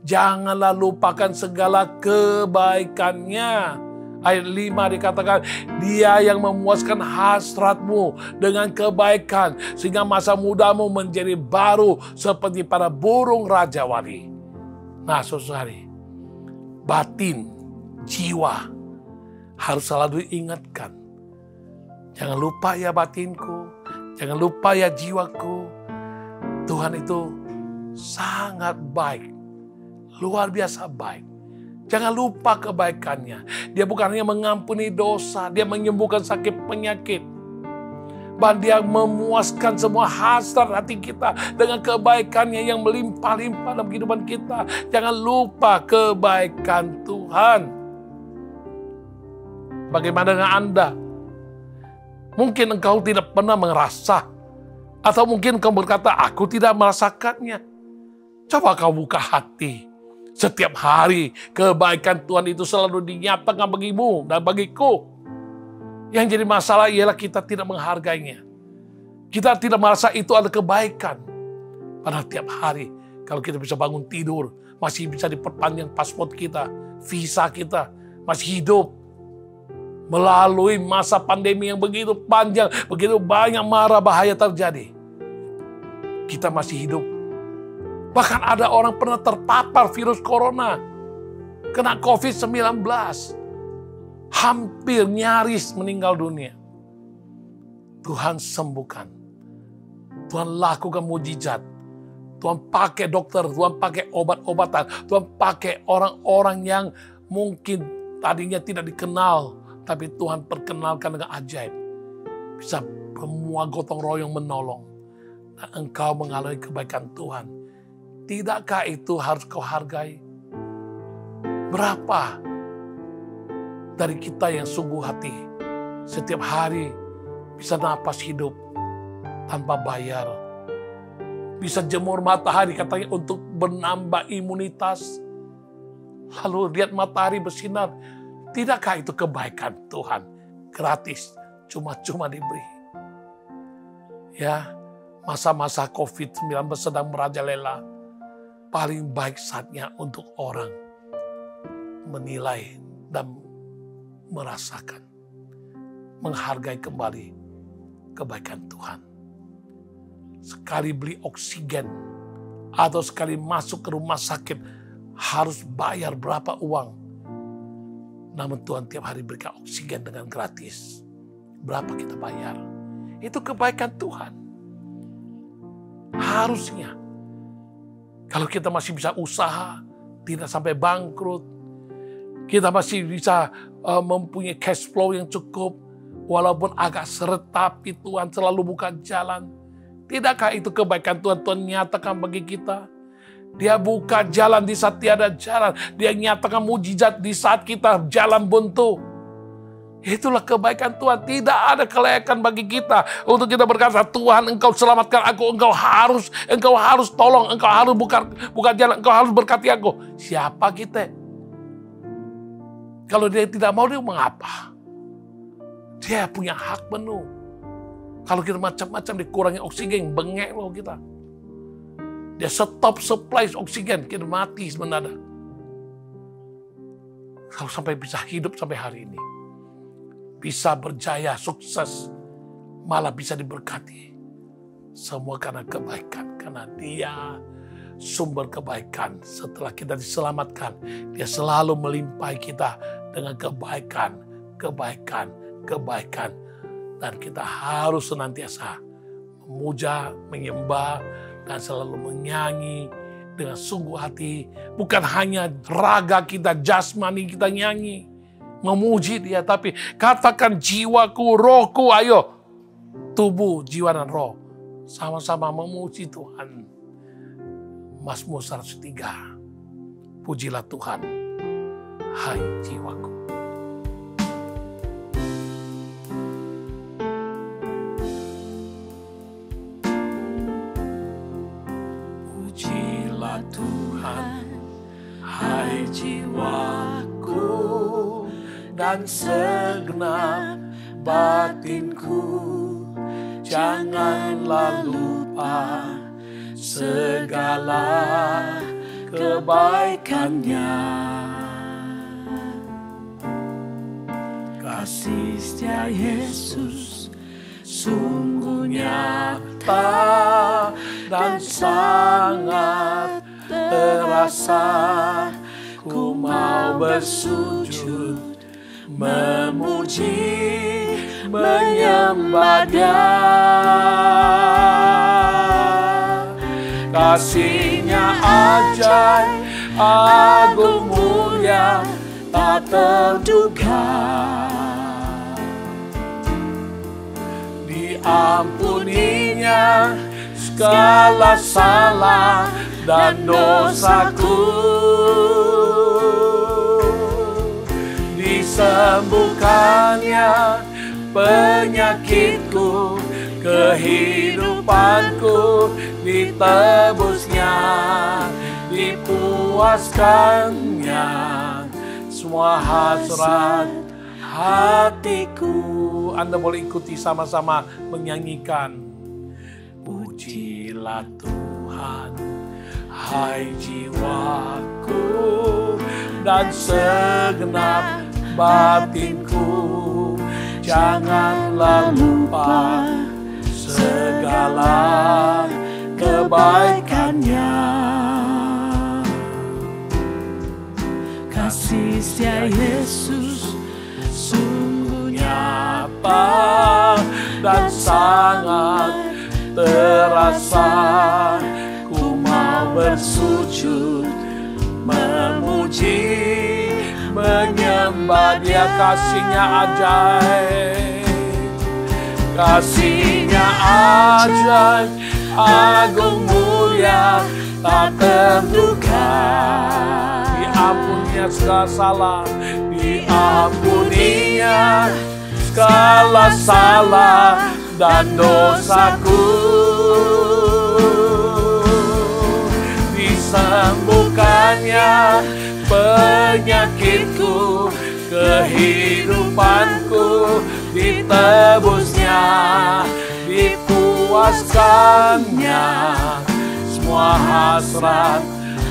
Janganlah lupakan segala kebaikannya. Ayat 5 dikatakan, Dia yang memuaskan hasratmu dengan kebaikan, sehingga masa mudamu menjadi baru seperti para burung rajawali. Nah, saudari, batin, jiwa harus selalu diingatkan. Jangan lupa ya batinku, jangan lupa ya jiwaku. Tuhan itu sangat baik, luar biasa baik. Jangan lupa kebaikannya. Dia bukan hanya mengampuni dosa, Dia menyembuhkan sakit penyakit. Bahkan Dia memuaskan semua hasrat hati kita dengan kebaikannya yang melimpah-limpah dalam kehidupan kita. Jangan lupa kebaikan Tuhan. Bagaimana dengan Anda? Mungkin engkau tidak pernah merasa, atau mungkin engkau berkata, aku tidak merasakannya. Coba kau buka hati. Setiap hari kebaikan Tuhan itu selalu dinyatakan bagimu dan bagiku. Yang jadi masalah ialah kita tidak menghargainya. Kita tidak merasa itu ada kebaikan. Padahal tiap hari kalau kita bisa bangun tidur, masih bisa diperpanjang paspor kita, visa kita, masih hidup. Melalui masa pandemi yang begitu panjang, begitu banyak mara bahaya terjadi. Kita masih hidup. Bahkan ada orang pernah terpapar virus corona, kena COVID-19, hampir nyaris meninggal dunia. Tuhan sembuhkan, Tuhan lakukan mujizat, Tuhan pakai dokter, Tuhan pakai obat-obatan, Tuhan pakai orang-orang yang mungkin tadinya tidak dikenal, tapi Tuhan perkenalkan dengan ajaib. Bisa semua gotong royong menolong, dan engkau mengalami kebaikan Tuhan. Tidakkah itu harus kau hargai? Berapa dari kita yang sungguh hati setiap hari bisa napas hidup tanpa bayar, bisa jemur matahari katanya untuk menambah imunitas, lalu lihat matahari bersinar. Tidakkah itu kebaikan Tuhan? Gratis, cuma-cuma diberi. Ya, masa-masa COVID-19 sedang merajalela. Paling baik saatnya untuk orang menilai dan merasakan, menghargai kembali kebaikan Tuhan. Sekali beli oksigen atau sekali masuk ke rumah sakit harus bayar berapa uang. Namun Tuhan tiap hari berikan oksigen dengan gratis. Berapa kita bayar? Itu kebaikan Tuhan. Harusnya. Kalau kita masih bisa usaha, tidak sampai bangkrut, kita masih bisa mempunyai cash flow yang cukup, walaupun agak seret, tapi Tuhan selalu buka jalan. Tidakkah itu kebaikan Tuhan? Tuhan nyatakan bagi kita. Dia buka jalan di saat tiada jalan. Dia nyatakan mujizat di saat kita jalan buntu. Itulah kebaikan Tuhan. Tidak ada kelayakan bagi kita untuk kita berkata, Tuhan engkau selamatkan aku, engkau harus tolong, engkau harus buka jalan, engkau harus berkati aku. Siapa kita? Kalau dia tidak mau, dia mengapa? Dia punya hak penuh. Kalau kita macam-macam dikurangi oksigen, bengek loh kita. Dia stop supply oksigen, kita mati mendadak. Kalau sampai bisa hidup sampai hari ini, bisa berjaya, sukses, malah bisa diberkati. Semua karena kebaikan, karena Dia sumber kebaikan. Setelah kita diselamatkan, Dia selalu melimpahi kita dengan kebaikan, kebaikan, kebaikan. Dan kita harus senantiasa memuja, menyembah, dan selalu menyanyi dengan sungguh hati. Bukan hanya raga kita, jasmani kita nyanyi, memuji Dia, tapi katakan jiwaku, rohku, ayo. Tubuh, jiwa, dan roh sama-sama memuji Tuhan. Mazmur 103. Pujilah Tuhan, hai jiwaku. Pujilah Tuhan, hai jiwaku, dan segenap batinku, janganlah lupa segala kebaikannya. Kasih setia Yesus sungguh nyata dan sangat terasa. Ku mau bersujud, memuji, menyembah Dia. Kasih-Nya ajaib, agung, mulia, tak terduga. Diampuninya segala salah dan dosaku, disembuhkannya penyakitku, kehidupanku ditebusnya, dipuaskannya semua hasrat hatiku. Anda boleh ikuti sama-sama menyanyikan. Pujilah Tuhan, hai jiwaku, dan segenap batinku. Janganlah lupa segala kebaikannya. Kasih setia Yesus sungguh nyata dan sangat terasa. Ku mau bersujud, memuji, menyembah Dia. Kasih-Nya ajaib, kasih-Nya ajaib, agung, mulia, tak terduga. Diampuninya segala salah, diampuninya segala salah dan dosaku, disembuhkannya penyakitku, kehidupanku ditebusnya, dipuaskannya semua hasrat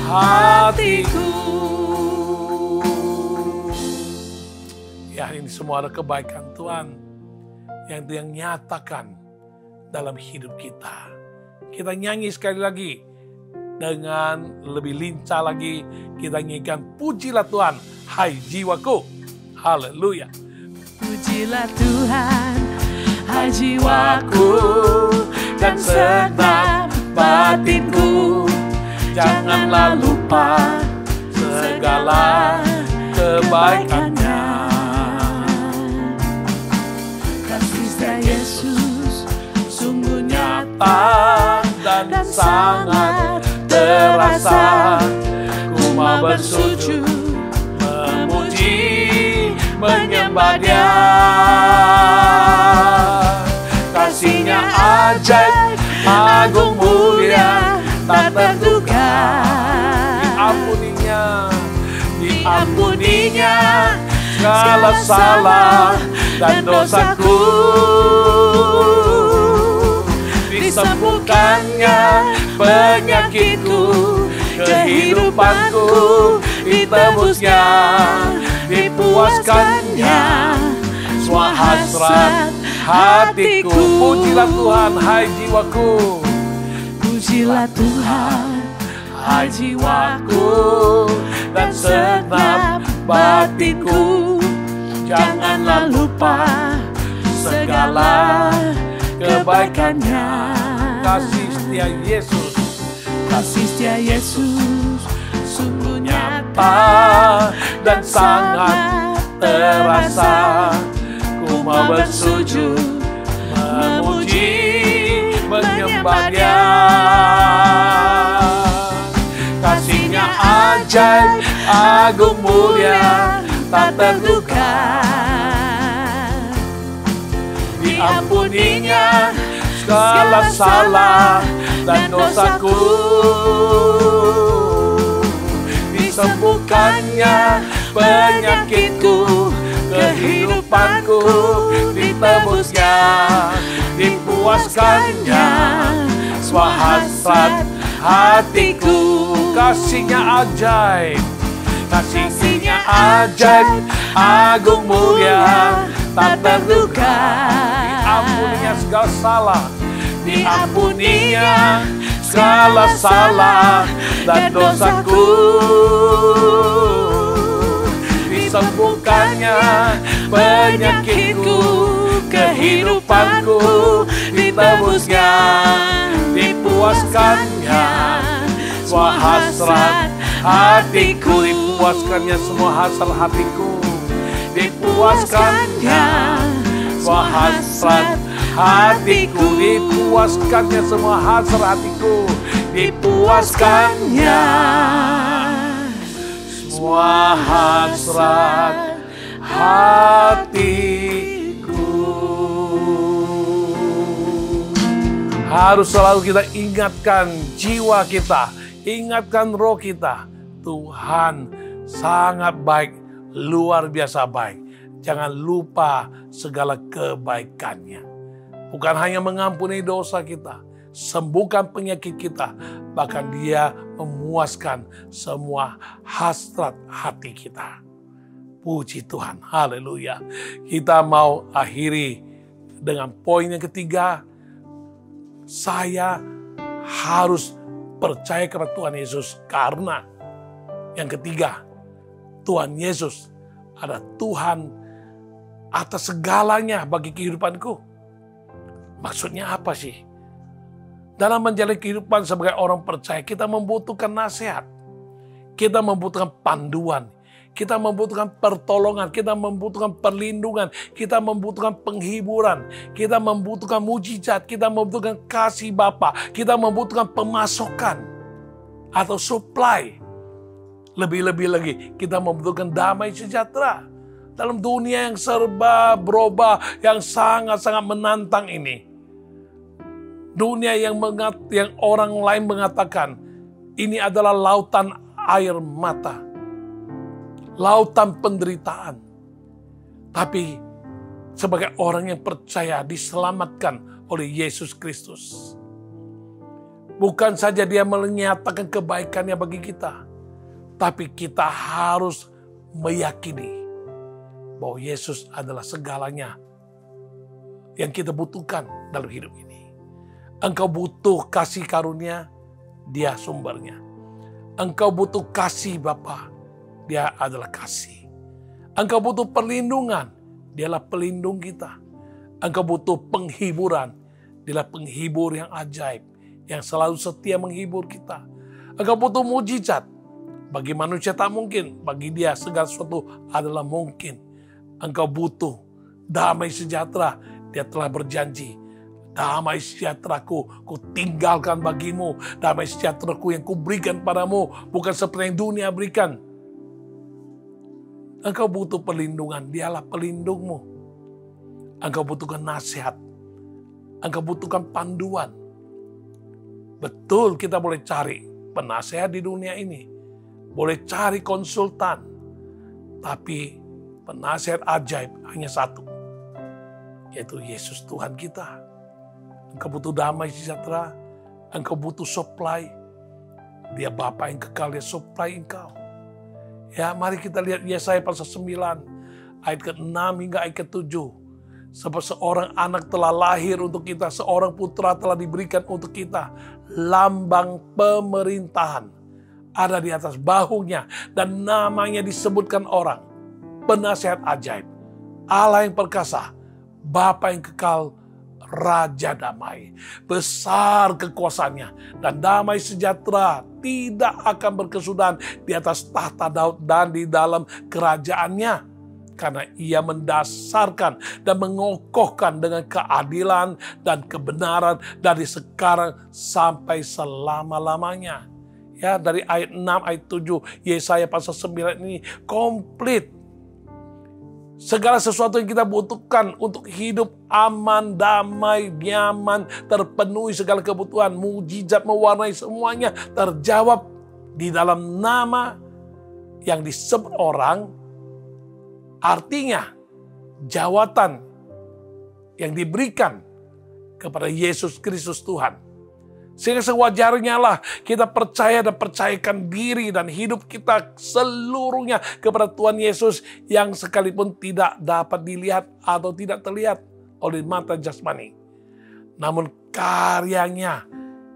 hatiku. Ya, ini semua ada kebaikan Tuhan yang Dia nyatakan dalam hidup kita. Kita nyanyi sekali lagi dengan lebih lincah lagi. Kita nyanyikan pujilah Tuhan, hai jiwaku. Haleluya. Pujilah Tuhan, hai jiwaku, dan segenap batinku. Janganlah lupa segala kebaikannya. Kasih setia Yesus sungguh nyata dan sangat terasa. Ku mau bersujud, memuji, menyembah Dia. Kasih-Nya ajaib, agung, mulia, tak terduga. Diampuninya segala salah dan dosaku, disembuhkannya penyakitku, kehidupanku ditebusnya, dipuaskannya semua hasrat hatiku. Pujilah Tuhan, hai jiwaku. Pujilah Tuhan, hai jiwaku, dan segenap batinku. Janganlah lupa segala kebaikannya. Kasih setia Yesus, kasih setia Yesus sungguh nyata dan sangat terasa. Ku mau bersujud, memuji, menyembah Dia. Kasih-Nya ajaib, agung, mulia, tak terduga. Diampuninya segala salah dan dosaku, disembuhkannya penyakitku, kehidupanku ditebusnya, dipuaskannya semua hasrat hatiku. Kasih-Nya ajaib, kasih-Nya ajaib, agung, mulia, tak terluka. Diampuninya segala salah, Diampuninya segala salah dan dosaku. disembuhkannya Penyakitku, kehidupanku, ditebusnya, dipuaskannya semua hasrat hatiku, dipuaskannya semua hasrat hatiku, dipuaskannya semua hasrat hatiku, dipuaskannya semua hasrat hatiku, dipuaskannya semua hasrat hatiku. Harus selalu kita ingatkan jiwa kita, ingatkan roh kita, Tuhan sangat baik, luar biasa baik. Jangan lupa segala kebaikannya. Bukan hanya mengampuni dosa kita, sembuhkan penyakit kita, bahkan Dia memuaskan semua hasrat hati kita. Puji Tuhan, haleluya. Kita mau akhiri dengan poin yang ketiga. Saya harus percaya kepada Tuhan Yesus karena yang ketiga, Tuhan Yesus adalah Tuhan atas segalanya bagi kehidupanku. Maksudnya apa sih? Dalam menjalani kehidupan sebagai orang percaya, kita membutuhkan nasihat. Kita membutuhkan panduan. Kita membutuhkan pertolongan. Kita membutuhkan perlindungan. Kita membutuhkan penghiburan. Kita membutuhkan mujizat. Kita membutuhkan kasih Bapa. Kita membutuhkan pemasukan atau supply. Lebih-lebih lagi, kita membutuhkan damai sejahtera. Dalam dunia yang serba berubah, yang sangat-sangat menantang ini. Dunia yang orang lain mengatakan, ini adalah lautan air mata. Lautan penderitaan. Tapi sebagai orang yang percaya diselamatkan oleh Yesus Kristus. Bukan saja Dia menyatakan kebaikannya bagi kita. Tapi kita harus meyakini bahwa Yesus adalah segalanya yang kita butuhkan dalam hidup ini. Engkau butuh kasih karunia, Dia sumbernya. Engkau butuh kasih Bapa, Dia adalah kasih. Engkau butuh perlindungan, Dialah pelindung kita. Engkau butuh penghiburan, Dialah penghibur yang ajaib, yang selalu setia menghibur kita. Engkau butuh mujizat, bagi manusia tak mungkin, bagi Dia segala sesuatu adalah mungkin. Engkau butuh damai sejahtera, Dia telah berjanji. Damai sejahteraku, ku tinggalkan bagimu. Damai sejahteraku yang kuberikan padamu, bukan seperti yang dunia berikan. Engkau butuh perlindungan, Dialah pelindungmu. Engkau butuhkan nasihat. Engkau butuhkan panduan. Betul, kita boleh cari penasehat di dunia ini. Boleh cari konsultan. Tapi penasehat ajaib hanya satu. Yaitu Yesus Tuhan kita. Engkau butuh damai sejahtera. Engkau butuh supply. Dia Bapa yang kekal, Dia supply engkau. Ya, mari kita lihat Yesaya pasal 9. Ayat ke-6 hingga ayat ke-7. Sebab seorang anak telah lahir untuk kita. Seorang putra telah diberikan untuk kita. Lambang pemerintahan ada di atas bahunya. Dan namanya disebutkan orang. Penasehat ajaib. Allah yang perkasa. Bapa yang kekal. Raja damai, besar kekuasaannya, dan damai sejahtera tidak akan berkesudahan di atas tahta Daud dan di dalam kerajaannya. Karena Ia mendasarkan dan mengokohkan dengan keadilan dan kebenaran dari sekarang sampai selama-lamanya. Ya, dari ayat 6, ayat 7, Yesaya pasal 9 ini komplit. Segala sesuatu yang kita butuhkan untuk hidup aman, damai, nyaman, terpenuhi segala kebutuhan, mujizat mewarnai semuanya, terjawab di dalam nama yang disebut orang. Artinya, jawatan yang diberikan kepada Yesus Kristus Tuhan. Sehingga sewajarnya lah kita percaya dan percayakan diri dan hidup kita seluruhnya kepada Tuhan Yesus yang sekalipun tidak dapat dilihat atau tidak terlihat oleh mata jasmani. Namun karyanya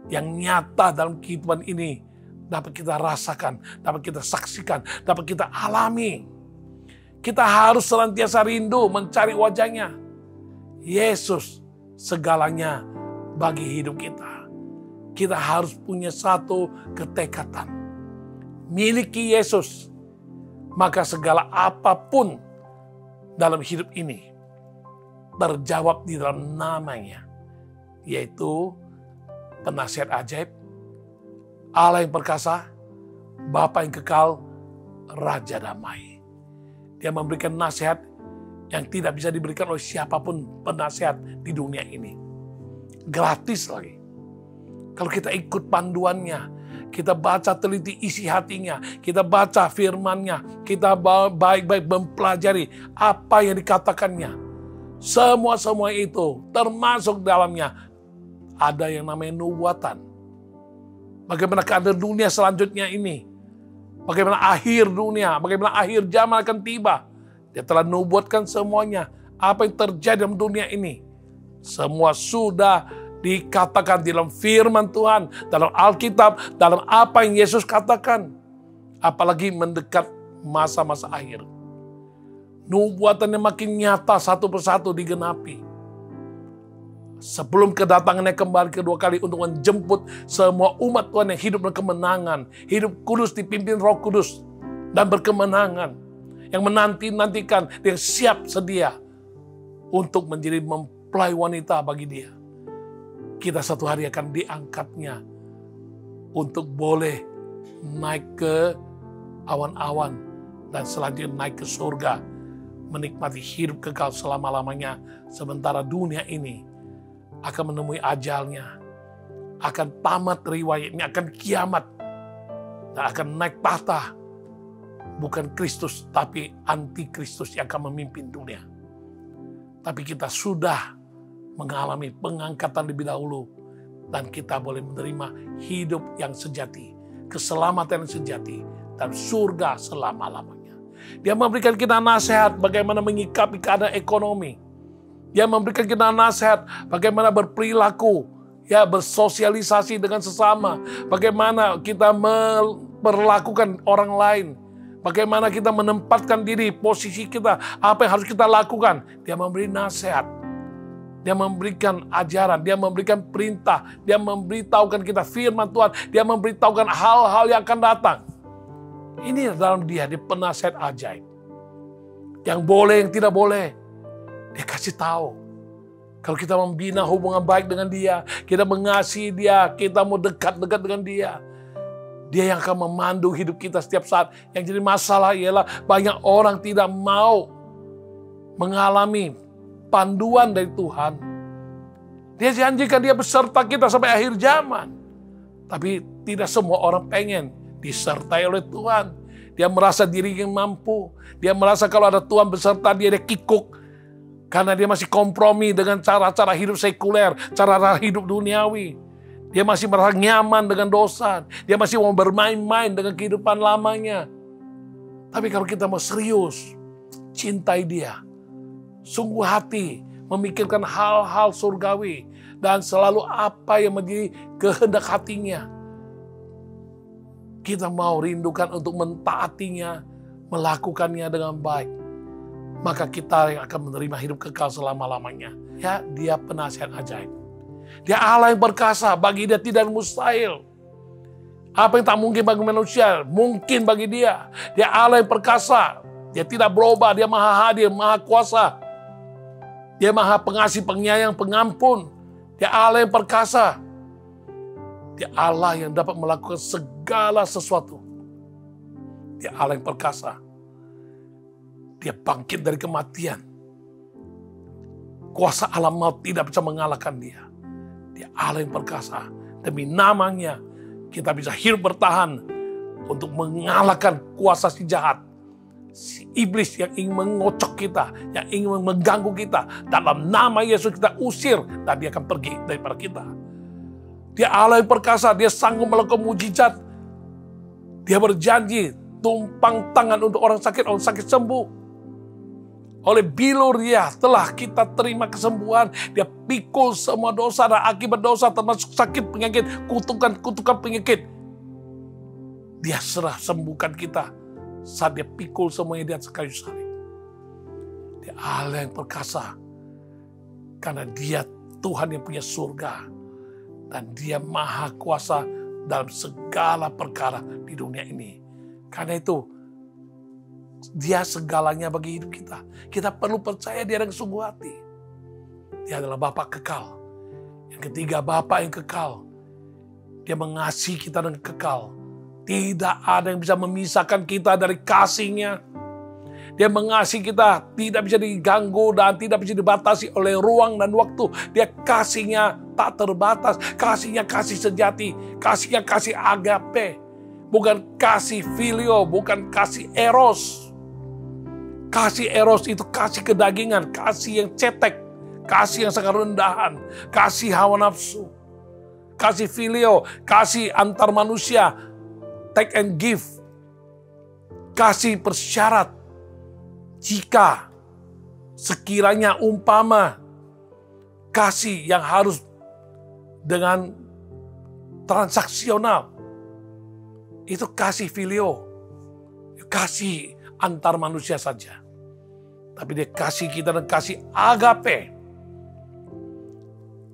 yang nyata dalam kehidupan ini dapat kita rasakan, dapat kita saksikan, dapat kita alami. Kita harus senantiasa rindu mencari wajahnya. Yesus segalanya bagi hidup kita. Kita harus punya satu ketekatan. Miliki Yesus, maka segala apapun dalam hidup ini terjawab di dalam namanya, yaitu penasihat ajaib, Allah yang perkasa, Bapa yang kekal, Raja damai. Dia memberikan nasihat yang tidak bisa diberikan oleh siapapun penasihat di dunia ini. Gratis lagi. Kalau kita ikut panduannya, kita baca teliti isi hatinya, kita baca firman-Nya, kita baik-baik mempelajari apa yang dikatakannya. Semua itu termasuk dalamnya ada yang namanya nubuatan. Bagaimana keadaan dunia selanjutnya ini, bagaimana akhir dunia, bagaimana akhir zaman akan tiba. Dia telah nubuatkan semuanya. Apa yang terjadi dalam dunia ini, semua sudah dikatakan dalam firman Tuhan, dalam Alkitab, dalam apa yang Yesus katakan. Apalagi mendekat masa-masa akhir. Nubuatannya makin nyata satu persatu digenapi. Sebelum kedatangannya kembali kedua kali untuk menjemput semua umat Tuhan yang hidup dengan kemenangan. Hidup kudus dipimpin Roh Kudus dan berkemenangan. Yang menanti-nantikan, yang siap sedia untuk menjadi mempelai wanita bagi dia. Kita satu hari akan diangkatnya untuk boleh naik ke awan-awan dan selanjutnya naik ke surga, menikmati hidup kekal selama-lamanya. Sementara dunia ini akan menemui ajalnya, akan tamat riwayatnya, akan kiamat, dan akan naik tahta. Bukan Kristus, tapi anti-Kristus yang akan memimpin dunia. Tapi kita sudah mengalami pengangkatan lebih dahulu, dan kita boleh menerima hidup yang sejati, keselamatan yang sejati, dan surga selama-lamanya. Dia memberikan kita nasihat bagaimana menyikapi keadaan ekonomi. Dia memberikan kita nasihat bagaimana berperilaku, ya, bersosialisasi dengan sesama, bagaimana kita memperlakukan orang lain, bagaimana kita menempatkan diri, posisi kita, apa yang harus kita lakukan. Dia memberi nasihat. Dia memberikan ajaran, dia memberikan perintah, dia memberitahukan kita firman Tuhan, dia memberitahukan hal-hal yang akan datang. Ini dalam dia penasihat ajaib. Yang boleh, yang tidak boleh, dia kasih tahu. Kalau kita membina hubungan baik dengan dia, kita mengasihi dia, kita mau dekat-dekat dengan dia, dia yang akan memandu hidup kita setiap saat. Yang jadi masalah ialah banyak orang tidak mau mengalami panduan dari Tuhan. Dia janjikan dia beserta kita sampai akhir zaman. Tapi tidak semua orang pengen disertai oleh Tuhan. Dia merasa diri yang mampu. Dia merasa kalau ada Tuhan beserta dia kikuk. Karena dia masih kompromi dengan cara-cara hidup sekuler, cara hidup duniawi. Dia masih merasa nyaman dengan dosa. Dia masih mau bermain-main dengan kehidupan lamanya. Tapi kalau kita mau serius, cintai dia, sungguh hati, memikirkan hal-hal surgawi, dan selalu apa yang menjadi kehendak hatinya. Kita mau rindukan untuk mentaatinya, melakukannya dengan baik. Maka kita yang akan menerima hidup kekal selama-lamanya. Ya, dia penasihat ajaib. Dia Allah yang perkasa, bagi dia tidak mustahil. Apa yang tak mungkin bagi manusia, mungkin bagi dia. Dia Allah yang perkasa, dia tidak berubah, dia maha hadir, maha kuasa. Dia maha pengasih, penyayang, pengampun. Dia Allah yang perkasa. Dia Allah yang dapat melakukan segala sesuatu. Dia Allah yang perkasa. Dia bangkit dari kematian. Kuasa alam maut tidak bisa mengalahkan dia. Dia Allah yang perkasa. Demi namanya kita bisa hidup bertahan untuk mengalahkan kuasa si jahat. Si iblis yang ingin mengocok kita, yang ingin mengganggu kita. Dalam nama Yesus kita usir dan dia akan pergi daripada kita. Dia Allah yang perkasa, dia sanggup melakukan mujizat. Dia berjanji tumpang tangan untuk orang sakit sembuh. Oleh bilur dia telah kita terima kesembuhan. Dia pikul semua dosa dan akibat dosa termasuk sakit penyakit, kutukan penyakit. Dia serah sembuhkan kita saat dia pikul semuanya di atas kayu salib. Dia Allah yang perkasa. Karena dia Tuhan yang punya surga. Dan dia maha kuasa dalam segala perkara di dunia ini. Karena itu, dia segalanya bagi hidup kita. Kita perlu percaya dia dengan sungguh hati. Dia adalah Bapa kekal. Yang ketiga, Bapa yang kekal. Dia mengasihi kita dengan kekal. Tidak ada yang bisa memisahkan kita dari kasih-Nya. Dia mengasihi kita, tidak bisa diganggu dan tidak bisa dibatasi oleh ruang dan waktu. Dia kasih-Nya tak terbatas. Kasih-Nya kasih sejati. Kasih-Nya kasih agape. Bukan kasih filio, bukan kasih eros. Kasih eros itu kasih kedagingan, kasih yang cetek, kasih yang sangat rendahan, kasih hawa nafsu. Kasih filio, kasih antar manusia, take and give. Kasih bersyarat. Jika sekiranya umpama kasih yang harus dengan transaksional, itu kasih filio, kasih antar manusia saja. Tapi dia kasih kita dan kasih agape,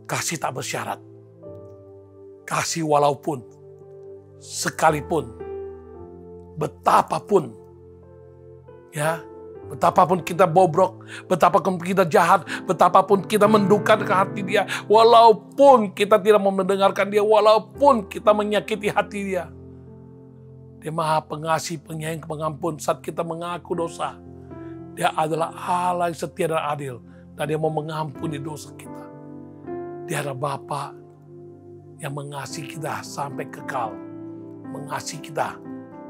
kasih tak bersyarat, kasih walaupun, sekalipun, betapapun, ya. Betapapun kita bobrok, betapapun kita jahat, betapapun kita mendukakan hati dia, walaupun kita tidak mau mendengarkan dia, walaupun kita menyakiti hati dia. Dia maha pengasih, penyayang, pengampun saat kita mengaku dosa. Dia adalah Allah yang setia dan adil, dan dia mau mengampuni dosa kita. Dia adalah Bapa yang mengasihi kita sampai kekal, mengasihi kita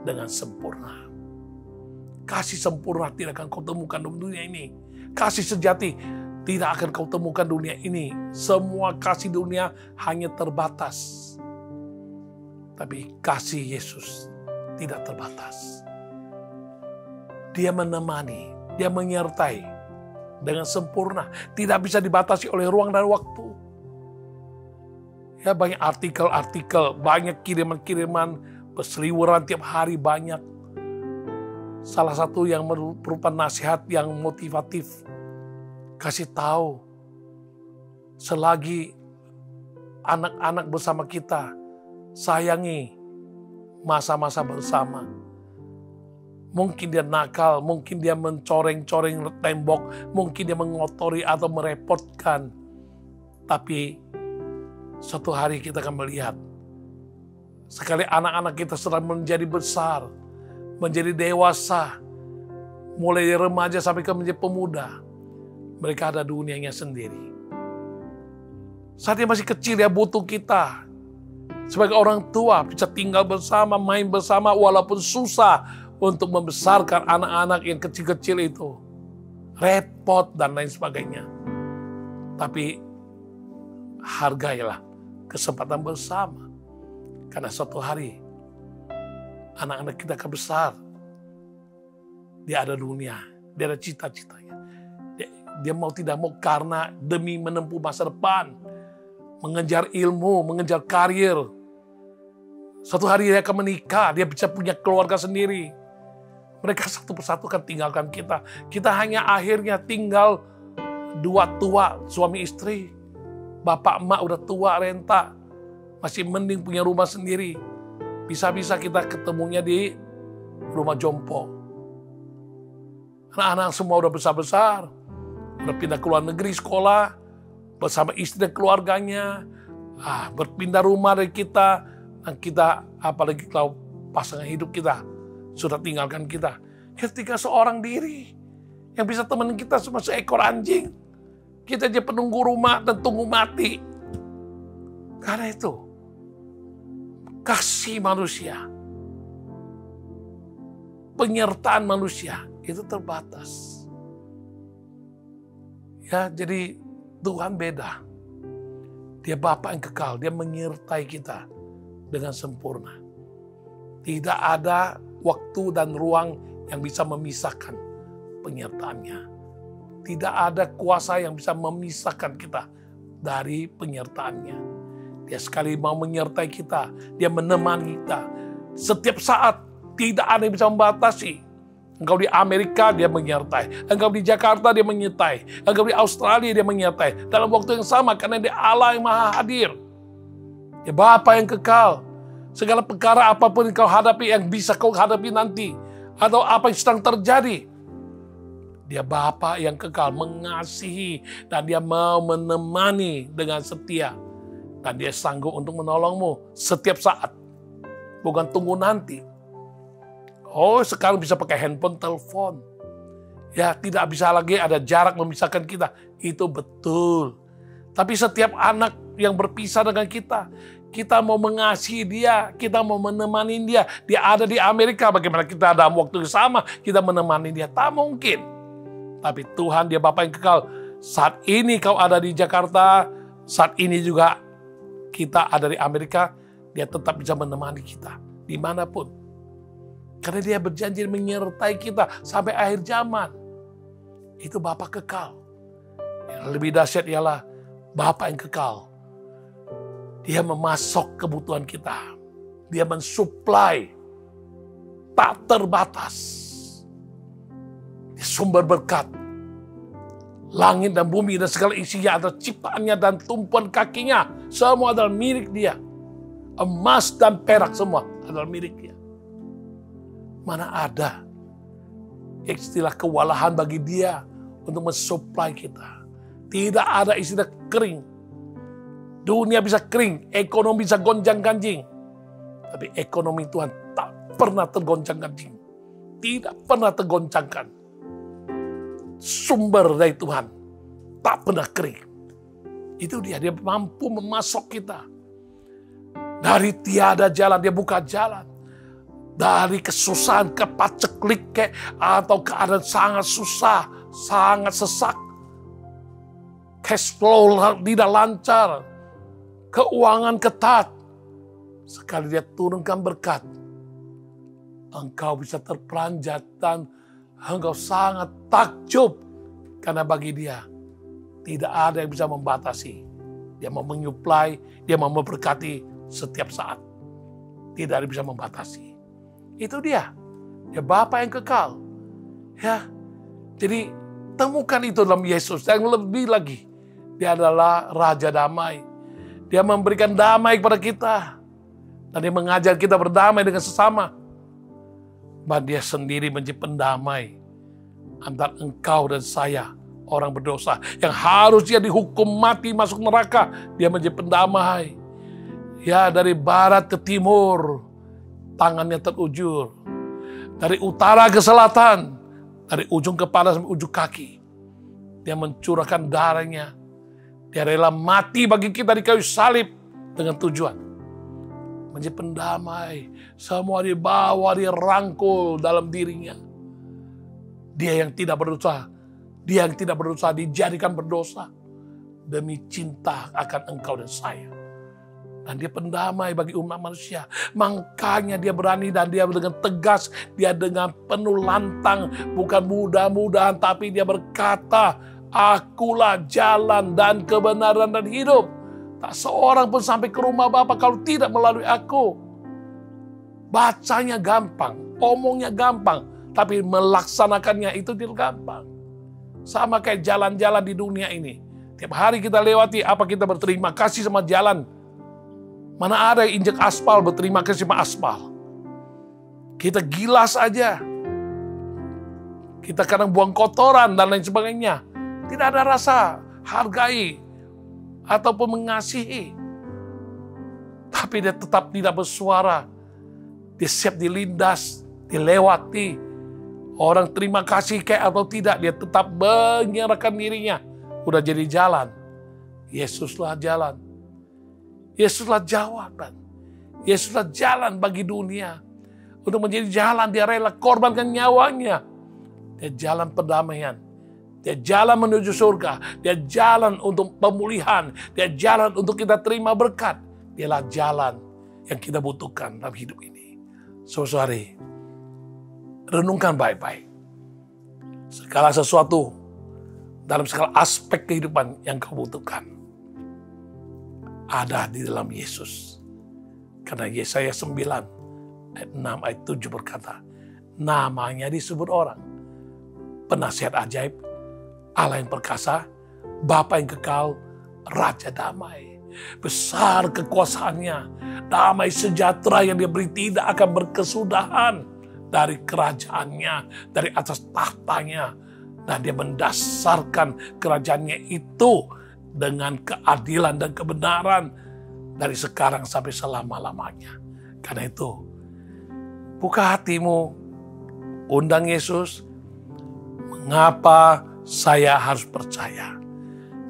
dengan sempurna. Kasih sempurna tidak akan kau temukan di dunia ini. Kasih sejati tidak akan kau temukan dunia ini. Semua kasih dunia hanya terbatas. Tapi kasih Yesus tidak terbatas. Dia menemani, dia menyertai dengan sempurna. Tidak bisa dibatasi oleh ruang dan waktu. Ya, banyak artikel-artikel, banyak kiriman-kiriman, berseliweran tiap hari banyak. Salah satu yang berupa nasihat yang motivatif. Kasih tahu, selagi anak-anak bersama kita, sayangi masa-masa bersama. Mungkin dia nakal, mungkin dia mencoreng-coreng tembok, mungkin dia mengotori atau merepotkan. Tapi suatu hari kita akan melihat, sekali anak-anak kita sedang menjadi besar, menjadi dewasa, mulai dari remaja sampai ke menjadi pemuda, mereka ada dunianya sendiri. Saat dia masih kecil, dia butuh kita. Sebagai orang tua, bisa tinggal bersama, main bersama, walaupun susah untuk membesarkan anak-anak yang kecil-kecil itu. Repot dan lain sebagainya. Tapi hargailah kesempatan bersama. Karena suatu hari, anak-anak kita akan besar. Dia ada dunia, dia ada cita-citanya. Dia mau tidak mau karena demi menempuh masa depan, mengejar ilmu, mengejar karir. Suatu hari dia akan menikah, dia bisa punya keluarga sendiri. Mereka satu persatu akan tinggalkan kita. Kita hanya akhirnya tinggal dua tua, suami istri. Bapak emak udah tua renta, masih mending punya rumah sendiri. Bisa-bisa kita ketemunya di rumah jompo. Anak-anak semua udah besar-besar, udah pindah ke luar negeri sekolah, bersama istri dan keluarganya, berpindah rumah dari kita, dan kita, apalagi kalau pasangan hidup kita, sudah tinggalkan kita. Ketika seorang diri yang bisa temenin kita cuma seekor anjing, kita aja penunggu rumah dan tunggu mati. Karena itu, kasih manusia, penyertaan manusia itu terbatas. Ya, jadi Tuhan beda. Dia Bapa yang kekal, dia menyertai kita dengan sempurna. Tidak ada waktu dan ruang yang bisa memisahkan penyertaannya. Tidak ada kuasa yang bisa memisahkan kita dari penyertaannya. Dia sekali mau menyertai kita, dia menemani kita. Setiap saat tidak ada yang bisa membatasi. Engkau di Amerika, dia menyertai. Engkau di Jakarta, dia menyertai. Engkau di Australia, dia menyertai. Dalam waktu yang sama, karena dia Allah yang maha hadir. Dia Bapa yang kekal. Segala perkara apapun yang kau hadapi, yang bisa kau hadapi nanti. Atau apa yang sedang terjadi. Dia Bapa yang kekal, mengasihi. Dan dia mau menemani dengan setia. Dan dia sanggup untuk menolongmu setiap saat. Bukan tunggu nanti. Oh, sekarang bisa pakai handphone, telepon. Ya, tidak bisa lagi ada jarak memisahkan kita. Itu betul. Tapi setiap anak yang berpisah dengan kita mau mengasihi dia, kita mau menemani dia. Dia ada di Amerika, bagaimana kita dalam waktu yang sama, kita menemani dia. Tak mungkin. Tapi Tuhan, dia Bapa yang kekal. Saat ini kau ada di Jakarta, saat ini juga kita ada di Amerika, dia tetap bisa menemani kita. Dimanapun. Karena dia berjanji menyertai kita sampai akhir zaman. Itu Bapa kekal. Yang lebih dahsyat ialah Bapa yang kekal. Dia memasok kebutuhan kita. Dia mensuplai tak terbatas. Dia sumber berkat. Langit dan bumi dan segala isinya adalah ciptaannya dan tumpuan kakinya. Semua adalah milik dia. Emas dan perak semua adalah milik dia. Mana ada istilah kewalahan bagi dia untuk mensuplai kita. Tidak ada istilah kering. Dunia bisa kering, ekonomi bisa gonjang-ganjing. Tapi ekonomi Tuhan tak pernah tergoncang-ganjing. Tidak pernah tergoncangkan. Sumber dari Tuhan tak pernah kering. Itu dia mampu memasok kita. Dari tiada jalan, dia buka jalan. Dari kesusahan ke paceklik atau keadaan sangat susah, sangat sesak. Cash flow tidak lancar. Keuangan ketat. Sekali dia turunkan berkat. Engkau bisa terperanjat dan engkau sangat takjub. Karena bagi dia tidak ada yang bisa membatasi. Dia mau menyuplai, dia mau memberkati setiap saat. Tidak ada yang bisa membatasi. Itu dia. Dia Bapa yang kekal. Ya. Jadi temukan itu dalam Yesus. Yang lebih lagi. Dia adalah Raja Damai. Dia memberikan damai kepada kita. Dan dia mengajar kita berdamai dengan sesama. Bahkan dia sendiri menjadi pendamai. Antara engkau dan saya. Orang berdosa. Yang harusnya dihukum mati masuk neraka. Dia menjadi pendamai. Ya, dari barat ke timur. Tangannya terujur. Dari utara ke selatan. Dari ujung kepala sampai ujung kaki. Dia mencurahkan darahnya. Dia rela mati bagi kita di kayu salib. Dengan tujuan. Menjadi pendamai. Semua dibawa, dirangkul dalam dirinya. Dia yang tidak berdosa. Dia yang tidak berdosa dijadikan berdosa. Demi cinta akan engkau dan saya. Dan dia pendamai bagi umat manusia. Makanya dia berani dan dia dengan tegas. Dia dengan penuh lantang. Bukan mudah-mudahan tapi dia berkata. Akulah jalan dan kebenaran dan hidup. Tak seorang pun sampai ke rumah Bapa kalau tidak melalui aku. Bacanya gampang. Omongnya gampang. Tapi melaksanakannya itu tidak gampang. Sama kayak jalan-jalan di dunia ini. Tiap hari kita lewati apa kita berterima kasih sama jalan. Mana ada yang injek aspal, berterima kasih sama aspal. Kita gilas aja. Kita kadang buang kotoran dan lain sebagainya. Tidak ada rasa hargai ataupun mengasihi. Tapi dia tetap tidak bersuara. Dia siap dilindas, dilewati. Orang terima kasih kayak atau tidak, dia tetap menyerahkan dirinya. Udah jadi jalan. Yesuslah jalan. Yesuslah jawaban. Yesuslah jalan bagi dunia. Untuk menjadi jalan, dia rela korbankan nyawanya. Dia jalan perdamaian. Dia jalan menuju surga. Dia jalan untuk pemulihan. Dia jalan untuk kita terima berkat. Dialah jalan yang kita butuhkan dalam hidup ini. Saudari, renungkan baik-baik. Segala sesuatu dalam segala aspek kehidupan yang kau butuhkan ada di dalam Yesus. Karena Yesaya 9 ayat 6 ayat 7 berkata, namanya disebut orang penasihat ajaib, Allah yang perkasa, Bapa yang kekal, Raja damai. Besar kekuasaannya, damai sejahtera yang dia beri tidak akan berkesudahan dari kerajaannya, dari atas tahtanya. Dan dia mendasarkan kerajaannya itu dengan keadilan dan kebenaran dari sekarang sampai selama-lamanya. Karena itu, buka hatimu, undang Yesus. Mengapa saya harus percaya?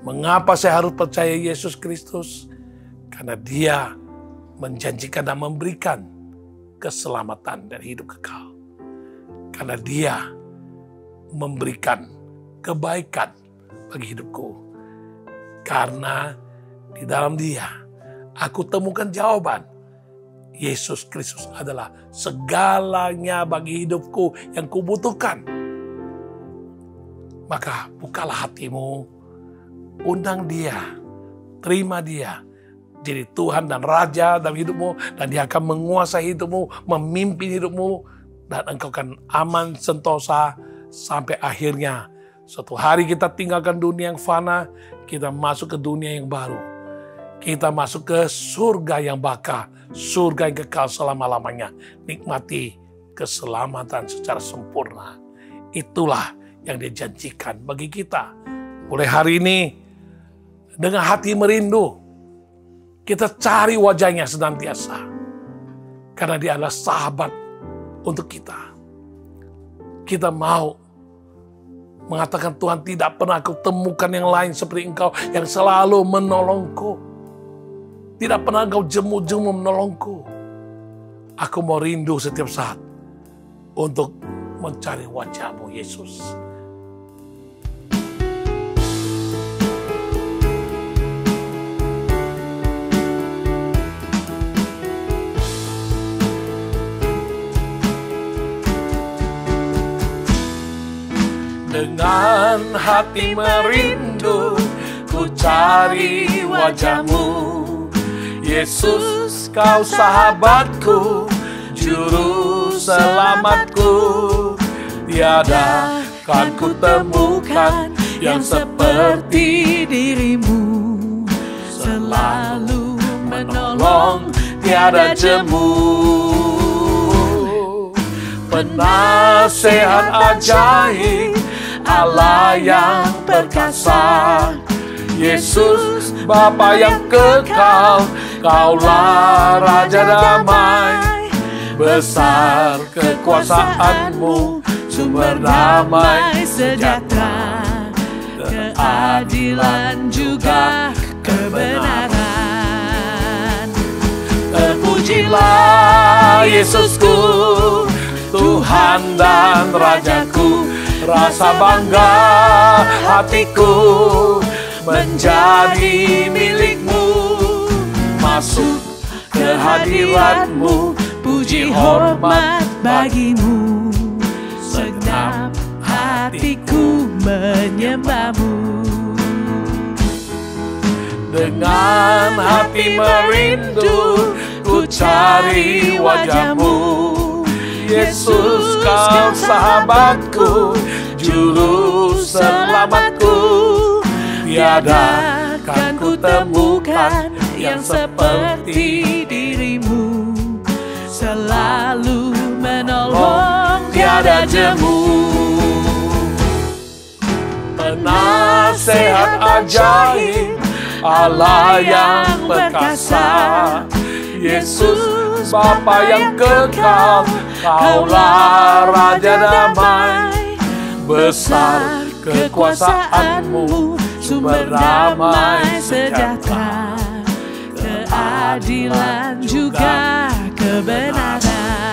Mengapa saya harus percaya Yesus Kristus? Karena Dia menjanjikan dan memberikan keselamatan dan hidup kekal. Karena Dia memberikan kebaikan bagi hidupku. Karena di dalam Dia aku temukan jawaban. Yesus Kristus adalah segalanya bagi hidupku yang kubutuhkan. Maka bukalah hatimu, undang Dia, terima Dia jadi Tuhan dan Raja dalam hidupmu, dan Dia akan menguasai hidupmu, memimpin hidupmu, dan engkau akan aman sentosa sampai akhirnya suatu hari kita tinggalkan dunia yang fana, kita masuk ke dunia yang baru. Kita masuk ke surga yang baka, surga yang kekal selama-lamanya. Nikmati keselamatan secara sempurna. Itulah yang Dia janjikan bagi kita. Mulai hari ini, dengan hati merindu, kita cari wajahnya senantiasa. Karena Dia adalah sahabat untuk kita. Kita mau mengatakan, Tuhan, tidak pernah aku temukan yang lain seperti Engkau yang selalu menolongku. Tidak pernah Engkau jemu-jemu menolongku. Aku mau rindu setiap saat untuk mencari wajah-Mu, Yesus. Dengan hati merindu, ku cari wajah-Mu. Yesus, Kau sahabatku, juru selamatku. Tiada kan ku temukan yang seperti diri-Mu. Selalu menolong, tiada jemu. Penasehat ajaib, Allah yang perkasa. Yesus, Bapa yang kekal, Kaulah Raja damai. Besar kekuasaan-Mu, sumber damai sejahtera, keadilan juga kebenaran. Terpujilah Yesusku, Tuhan dan Rajaku. Rasa bangga hatiku menjadi milik-Mu. Masuk ke hadirat-Mu, puji hormat bagi-Mu. Segenap hatiku menyembah-Mu. Dengan hati merindu, ku cari wajah-Mu. Yesus, Kau sahabatku, juru selamatku. Tiada kan ku temukan yang seperti diri-Mu. Selalu menolong, tiada jemu. Penasehat ajaib, Allah yang perkasa. Yesus, Bapa yang kekal, Kaulah Raja damai. Besar kekuasaan-Mu, sumber damai sejahtera, keadilan juga kebenaran.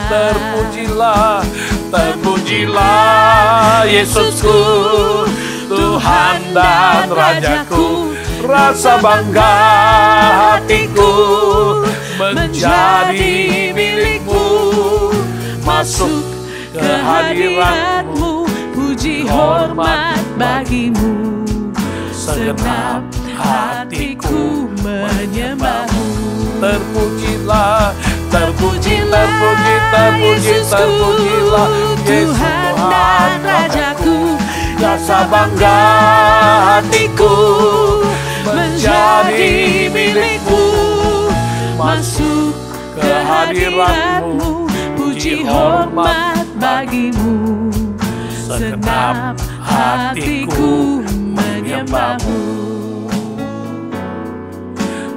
Terpujilah, terpujilah Yesusku, Tuhan Tuhan dan Rajaku. Rasa bangga hatiku menjadi milik-Mu. Masuk ke hadirat-Mu, puji hormat bagi-Mu. Segenap hatiku menyembah-Mu. Terpujilah, terpujilah, terpujilah Tuhan dan Rajaku. Rasa bangga hatiku menjadi milik-Mu. Masuk ke hadirat-Mu, puji hormat bagi-Mu. Segenap hatiku menyembah-Mu.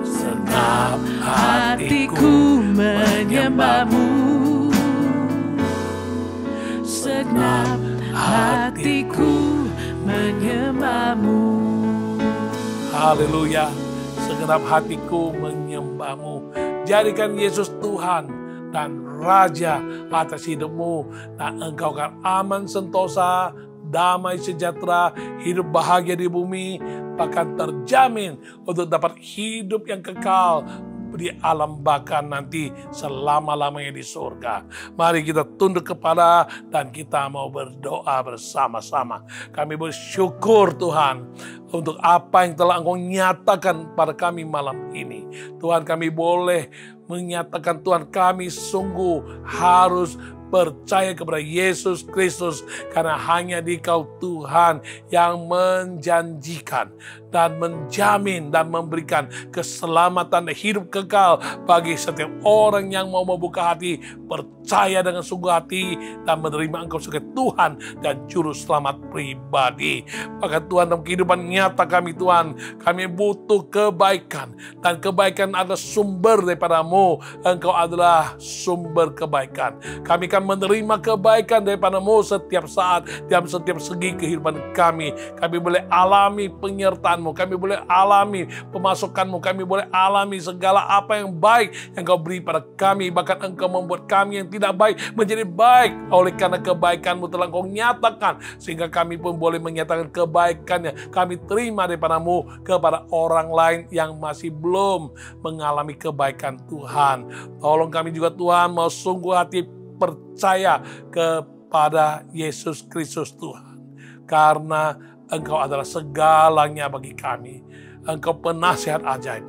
Segenap hatiku menyembah-Mu. Segenap hatiku menyembah-Mu. Haleluya. Segenap hatiku menyembah-Mu. Jadikan Yesus Tuhan dan Raja atas hidup-Mu. Dan Engkau akan aman sentosa, damai sejahtera, hidup bahagia di bumi, bahkan terjamin untuk dapat hidup yang kekal di alam baka nanti selama-lamanya di surga. Mari kita tunduk kepala dan kita mau berdoa bersama-sama. Kami bersyukur Tuhan untuk apa yang telah Engkau nyatakan pada kami malam ini. Tuhan, kami boleh menyatakan Tuhan kami sungguh harus percaya kepada Yesus Kristus, karena hanya Dikau Tuhan yang menjanjikan dan menjamin dan memberikan keselamatan dan hidup kekal bagi setiap orang yang mau membuka hati, percaya dengan sungguh hati dan menerima Engkau sebagai Tuhan dan Juru Selamat pribadi. Maka Tuhan, dalam kehidupan nyata kami Tuhan, kami butuh kebaikan, dan kebaikan adalah sumber daripada-Mu. Engkau adalah sumber kebaikan. Kami akan menerima kebaikan daripada-Mu setiap saat, dalam setiap segi kehidupan kami. Kami boleh alami penyertaan-Mu, kami boleh alami pemasukan-Mu, kami boleh alami segala apa yang baik yang Kau beri pada kami. Bahkan Engkau membuat kami yang tidak baik menjadi baik oleh karena kebaikan-Mu telah Engkau nyatakan, sehingga kami pun boleh menyatakan kebaikan-Nya kami terima daripada-Mu kepada orang lain yang masih belum mengalami kebaikan Tuhan. Tolong kami juga Tuhan mau sungguh hati percaya kepada Yesus Kristus Tuhan, karena Engkau adalah segalanya bagi kami. Engkau penasihat ajaib,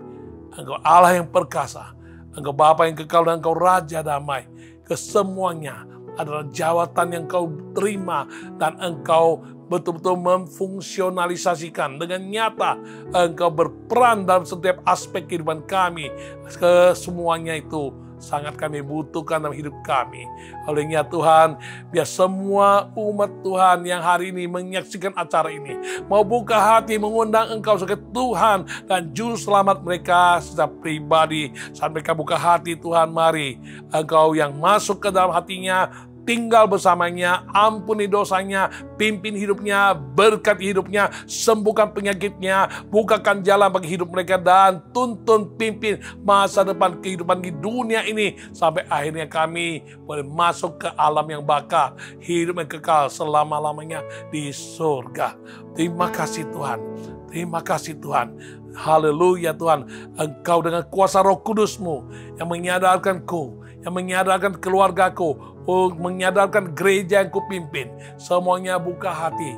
Engkau Allah yang perkasa, Engkau Bapa yang kekal, dan Engkau Raja damai. Kesemuanya adalah jawatan yang Kau terima, dan Engkau betul-betul memfungsionalisasikan dengan nyata. Engkau berperan dalam setiap aspek kehidupan kami. Kesemuanya itu sangat kami butuhkan dalam hidup kami. Olehnya Tuhan, biar semua umat Tuhan yang hari ini menyaksikan acara ini mau buka hati mengundang Engkau sebagai Tuhan dan Juru Selamat mereka secara pribadi. Saat mereka buka hati Tuhan, mari Engkau yang masuk ke dalam hatinya, tinggal bersamanya, ampuni dosanya, pimpin hidupnya, berkati hidupnya, sembuhkan penyakitnya, bukakan jalan bagi hidup mereka, dan tuntun pimpin masa depan kehidupan di dunia ini, sampai akhirnya kami boleh masuk ke alam yang baka, hidup yang kekal selama-lamanya di surga. Terima kasih Tuhan, terima kasih Tuhan. Haleluya Tuhan, Engkau dengan kuasa Roh Kudus-Mu yang menyadarkanku, yang menyadarkan keluargaku, menyadarkan gereja yang kupimpin, semuanya buka hati,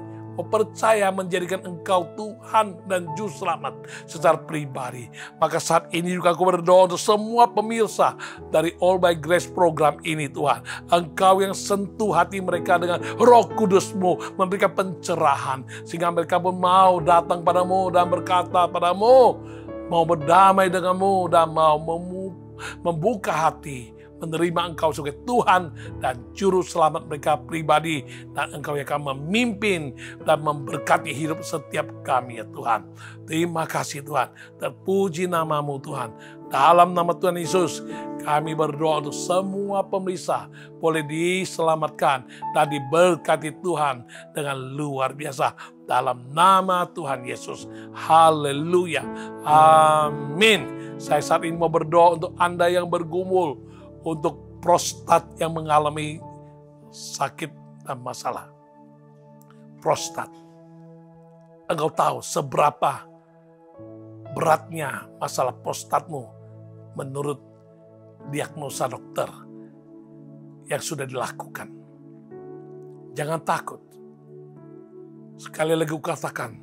percaya menjadikan Engkau Tuhan dan Juru Selamat secara pribadi. Maka saat ini juga aku berdoa untuk semua pemirsa dari All by Grace program ini Tuhan. Engkau yang sentuh hati mereka dengan Roh Kudus-Mu, memberikan pencerahan, sehingga mereka pun mau datang padamu dan berkata padamu, mau berdamai denganmu, dan mau membuka hati, menerima Engkau sebagai Tuhan dan Juru Selamat mereka pribadi, dan Engkau yang akan memimpin dan memberkati hidup setiap kami ya Tuhan. Terima kasih Tuhan, terpuji nama-Mu Tuhan. Dalam nama Tuhan Yesus, kami berdoa untuk semua pemirsa boleh diselamatkan dan diberkati Tuhan dengan luar biasa. Dalam nama Tuhan Yesus. Haleluya. Amin. Saya saat ini mau berdoa untuk Anda yang bergumul, untuk prostat yang mengalami sakit dan masalah prostat. engkau tahu seberapa beratnya masalah prostatmu menurut diagnosa dokter yang sudah dilakukan. Jangan takut. Sekali lagi katakan,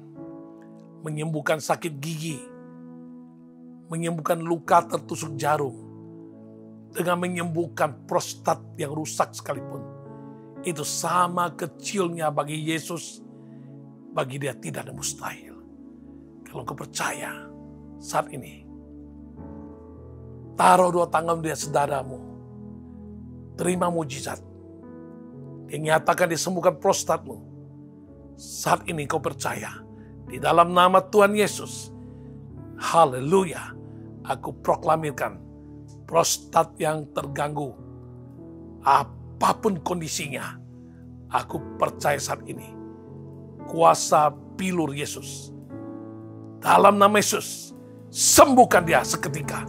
menyembuhkan sakit gigi, menyembuhkan luka tertusuk jarum, dengan menyembuhkan prostat yang rusak sekalipun, itu sama kecilnya bagi Yesus. Bagi dia tidak ada mustahil. Kalau kau percaya saat ini, taruh dua tangan di atas dadamu, terima mujizat. Dia nyatakan disembuhkan prostatmu. Saat ini kau percaya, di dalam nama Tuhan Yesus, haleluya, aku proklamirkan prostat yang terganggu, apapun kondisinya, aku percaya saat ini, kuasa bilur Yesus, dalam nama Yesus, sembuhkan dia seketika.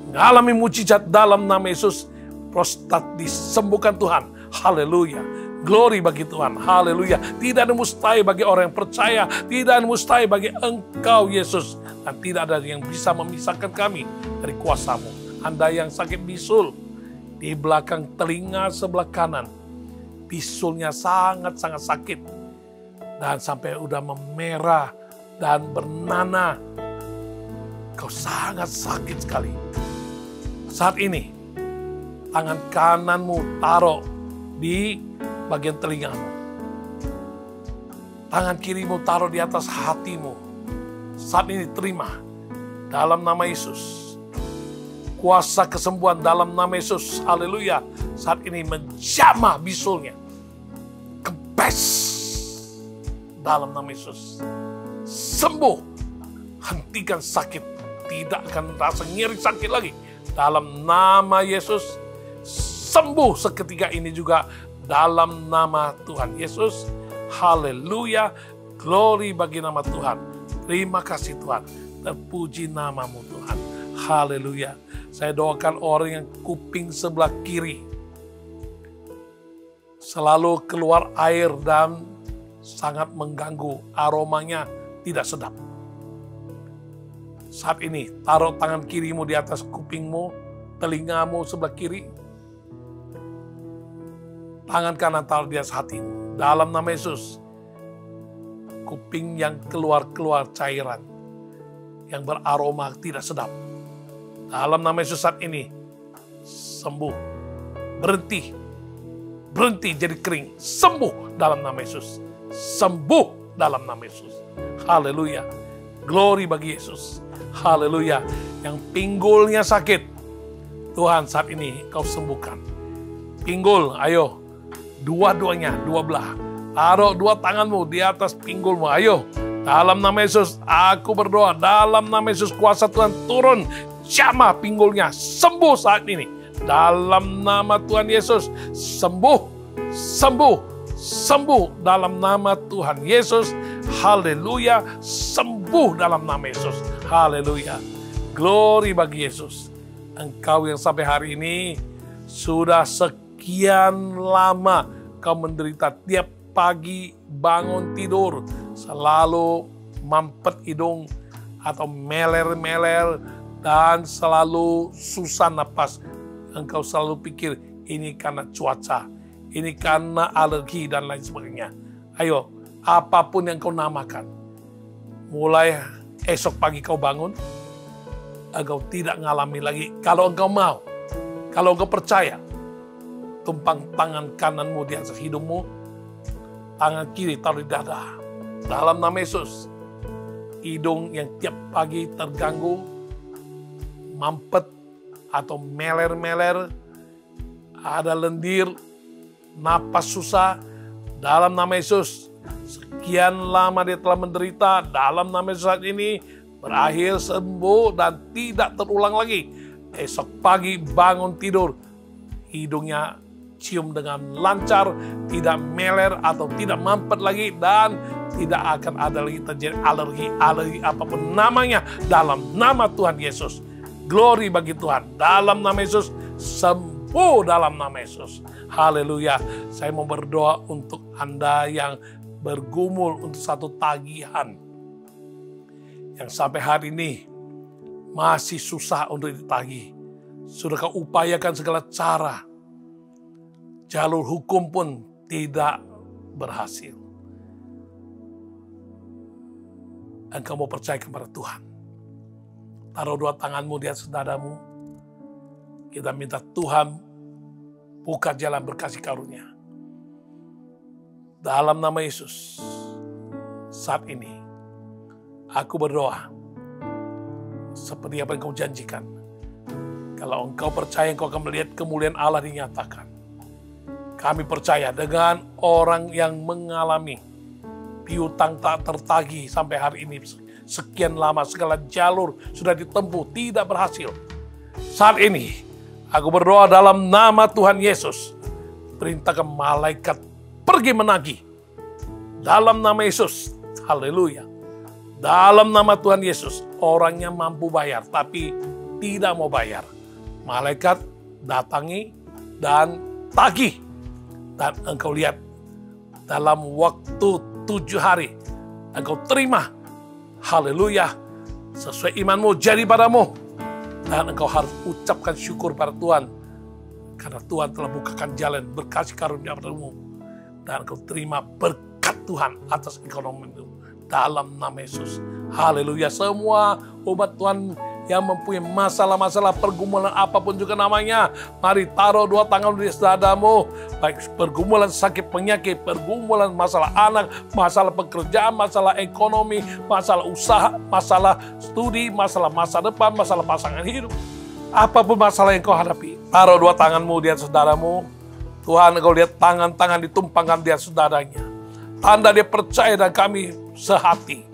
Mengalami mujizat dalam nama Yesus, prostat disembuhkan Tuhan. Haleluya. Glory bagi Tuhan. Haleluya. Tidak ada mustahil bagi orang yang percaya. Tidak ada mustahil bagi Engkau Yesus. Dan tidak ada yang bisa memisahkan kami dari kuasa-Mu. Anda yang sakit bisul di belakang telinga sebelah kanan, bisulnya sangat-sangat sakit dan sampai udah memerah dan bernanah. Kau sangat sakit sekali. Saat ini, tangan kananmu taruh di bagian telingamu. Tangan kirimu taruh di atas hatimu. Saat ini terima dalam nama Yesus. Kuasa kesembuhan dalam nama Yesus. Haleluya. Saat ini menjamah bisulnya. Kempes dalam nama Yesus. Sembuh. Hentikan sakit. Tidak akan rasa nyeri sakit lagi. Dalam nama Yesus. Sembuh seketika ini juga dalam nama Tuhan Yesus. Haleluya. Glory bagi nama Tuhan. Terima kasih Tuhan. Terpuji namamu Tuhan. Haleluya. Saya doakan orang yang kuping sebelah kiri selalu keluar air dan sangat mengganggu, aromanya tidak sedap. Saat ini taruh tangan kirimu di atas kupingmu, telingamu sebelah kiri. Tangan kanan taruh di atas hatimu. Dalam nama Yesus, kuping yang keluar cairan yang beraroma tidak sedap, dalam nama Yesus saat ini, sembuh. Berhenti jadi kering. Sembuh dalam nama Yesus. Sembuh dalam nama Yesus. Haleluya. Glory bagi Yesus. Haleluya. Yang pinggulnya sakit, Tuhan saat ini kau sembuhkan. Pinggul, ayo. Dua-duanya, dua belah. Taruh dua tanganmu di atas pinggulmu. Ayo. Dalam nama Yesus, aku berdoa. Dalam nama Yesus, kuasa Tuhan turun. Jamah pinggulnya, sembuh saat ini. Dalam nama Tuhan Yesus, sembuh, sembuh, sembuh dalam nama Tuhan Yesus. Haleluya, sembuh dalam nama Yesus. Haleluya, glory bagi Yesus. Engkau yang sampai hari ini sudah sekian lama kau menderita, tiap pagi bangun tidur selalu mampet hidung atau meler-meler, dan selalu susah napas. Engkau selalu pikir ini karena cuaca, ini karena alergi dan lain sebagainya. Ayo, apapun yang kau namakan, mulai esok pagi kau bangun, engkau tidak ngalami lagi. Kalau engkau mau, kalau engkau percaya, tumpang tangan kananmu di atas hidungmu, tangan kiri taruh di dada. Dalam nama Yesus, hidung yang tiap pagi terganggu, mampet atau meler-meler, ada lendir, napas susah, dalam nama Yesus, sekian lama dia telah menderita, dalam nama Yesus saat ini berakhir sembuh dan tidak terulang lagi. Esok pagi bangun tidur, hidungnya cium dengan lancar, tidak meler atau tidak mampet lagi, dan tidak akan ada lagi terjadi alergi apapun namanya, dalam nama Tuhan Yesus. Glory bagi Tuhan. Dalam nama Yesus, sembuh dalam nama Yesus. Haleluya. Saya mau berdoa untuk Anda yang bergumul untuk satu tagihan. yang sampai hari ini masih susah untuk ditagih. Sudah kau upayakan segala cara. Jalur hukum pun tidak berhasil. Engkau mau percaya kepada Tuhan. Taruh dua tanganmu di atas dadamu. Kita minta Tuhan buka jalan berkasih karunia. Dalam nama Yesus, saat ini aku berdoa seperti apa yang kau janjikan. Kalau engkau percaya, engkau akan melihat kemuliaan Allah dinyatakan. Kami percaya dengan orang yang mengalami piutang tak tertagih sampai hari ini. Sekian lama segala jalur sudah ditempuh, tidak berhasil. Saat ini, aku berdoa dalam nama Tuhan Yesus. Perintahkan malaikat pergi menagih. Dalam nama Yesus, haleluya. Dalam nama Tuhan Yesus, orangnya mampu bayar, tapi tidak mau bayar. Malaikat datangi dan tagih. Dan engkau lihat, dalam waktu 7 hari, engkau terima. Haleluya. Sesuai imanmu jadi padamu. Dan engkau harus ucapkan syukur pada Tuhan. Karena Tuhan telah bukakan jalan berkasih karunia padamu. Dan engkau terima berkat Tuhan atas ekonomimu. Dalam nama Yesus. Haleluya. Semua umat Tuhan yang mempunyai masalah-masalah pergumulan apapun juga namanya. Mari taruh dua tangan di dadamu. Baik pergumulan sakit penyakit, pergumulan masalah anak, masalah pekerjaan, masalah ekonomi, masalah usaha, masalah studi, masalah masa depan, masalah pasangan hidup. Apapun masalah yang kau hadapi, taruh dua tanganmu di atas dadamu. Tuhan, engkau lihat tangan-tangan ditumpangkan di atas dadanya. Tanda dia percaya dan kami sehati.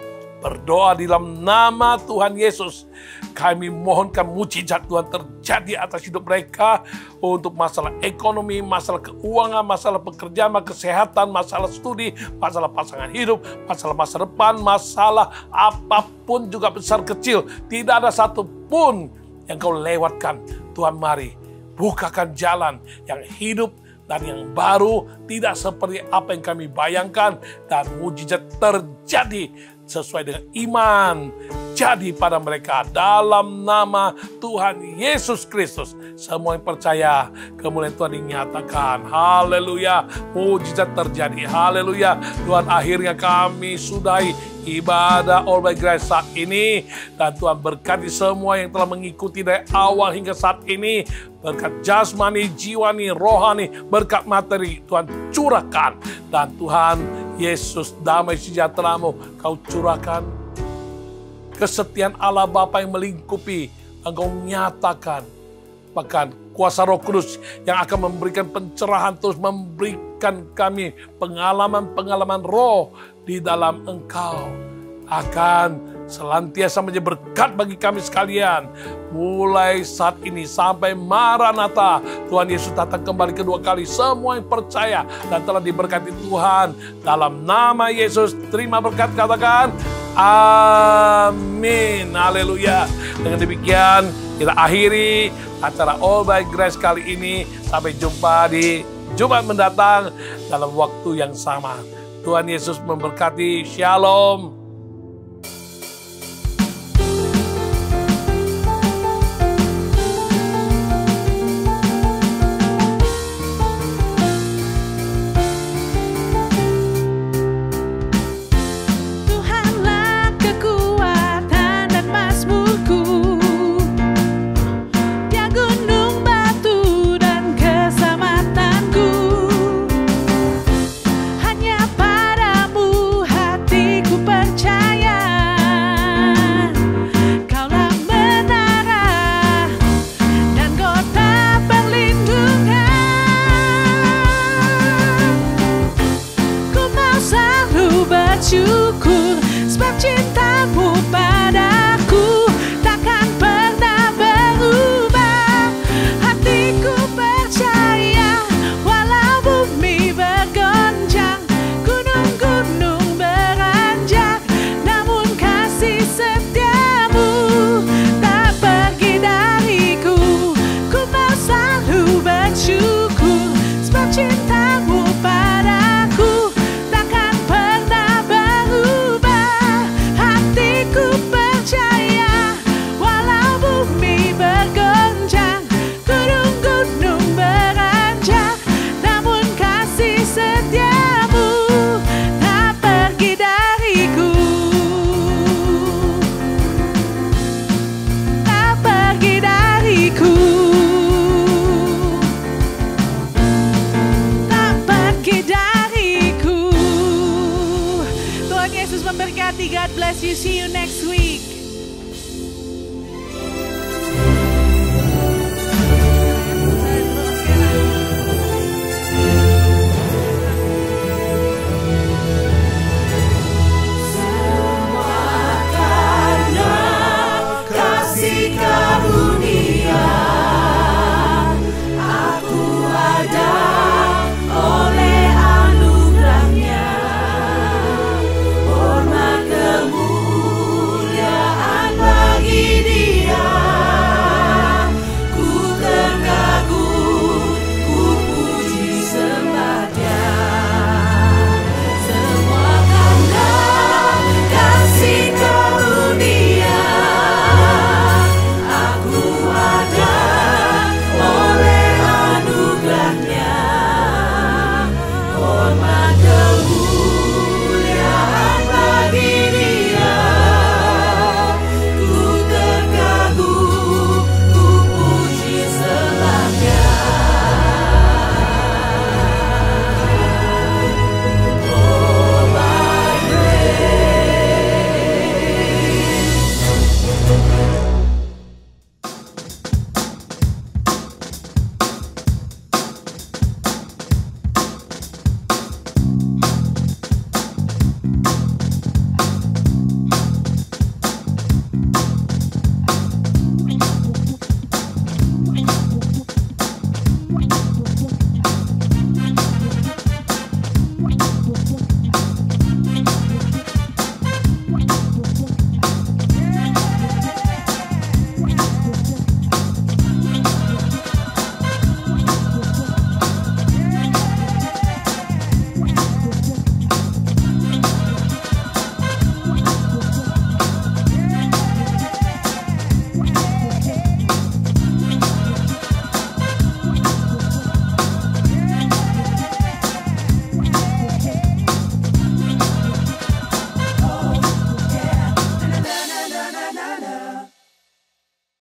Berdoa di dalam nama Tuhan Yesus. Kami mohonkan mujizat Tuhan terjadi atas hidup mereka. Untuk masalah ekonomi, masalah keuangan, masalah pekerjaan, kesehatan, masalah studi, masalah pasangan hidup, masalah masa depan, masalah apapun juga besar kecil. Tidak ada satupun yang kau lewatkan. Tuhan mari bukakan jalan yang hidup dan yang baru, tidak seperti apa yang kami bayangkan, dan mujizat terjadi sesuai dengan iman jadi pada mereka dalam nama Tuhan Yesus Kristus. Semua yang percaya kemuliaan Tuhan dinyatakan. Haleluya, mujizat terjadi. Haleluya. Tuhan, akhirnya kami sudahi ibadah All by Grace saat ini, dan Tuhan berkati semua yang telah mengikuti dari awal hingga saat ini. Berkat jasmani, jiwani, rohani, berkat materi Tuhan curahkan. Dan Tuhan Yesus, damai sejahtera-Mu Kau curahkan. Kesetiaan Allah Bapa yang melingkupi Engkau nyatakan. Bahkan kuasa Roh Kudus yang akan memberikan pencerahan, terus memberikan kami pengalaman-pengalaman roh di dalam Engkau. Akan selantiasa menjadi berkat bagi kami sekalian. Mulai saat ini sampai Maranatha, Tuhan Yesus datang kembali kedua kali. Semua yang percaya dan telah diberkati Tuhan dalam nama Yesus, terima berkat, katakan amin. Haleluya. Dengan demikian kita akhiri acara All by Grace kali ini. Sampai jumpa di Jumat mendatang dalam waktu yang sama. Tuhan Yesus memberkati. Shalom. Percaya God bless you. See you next week.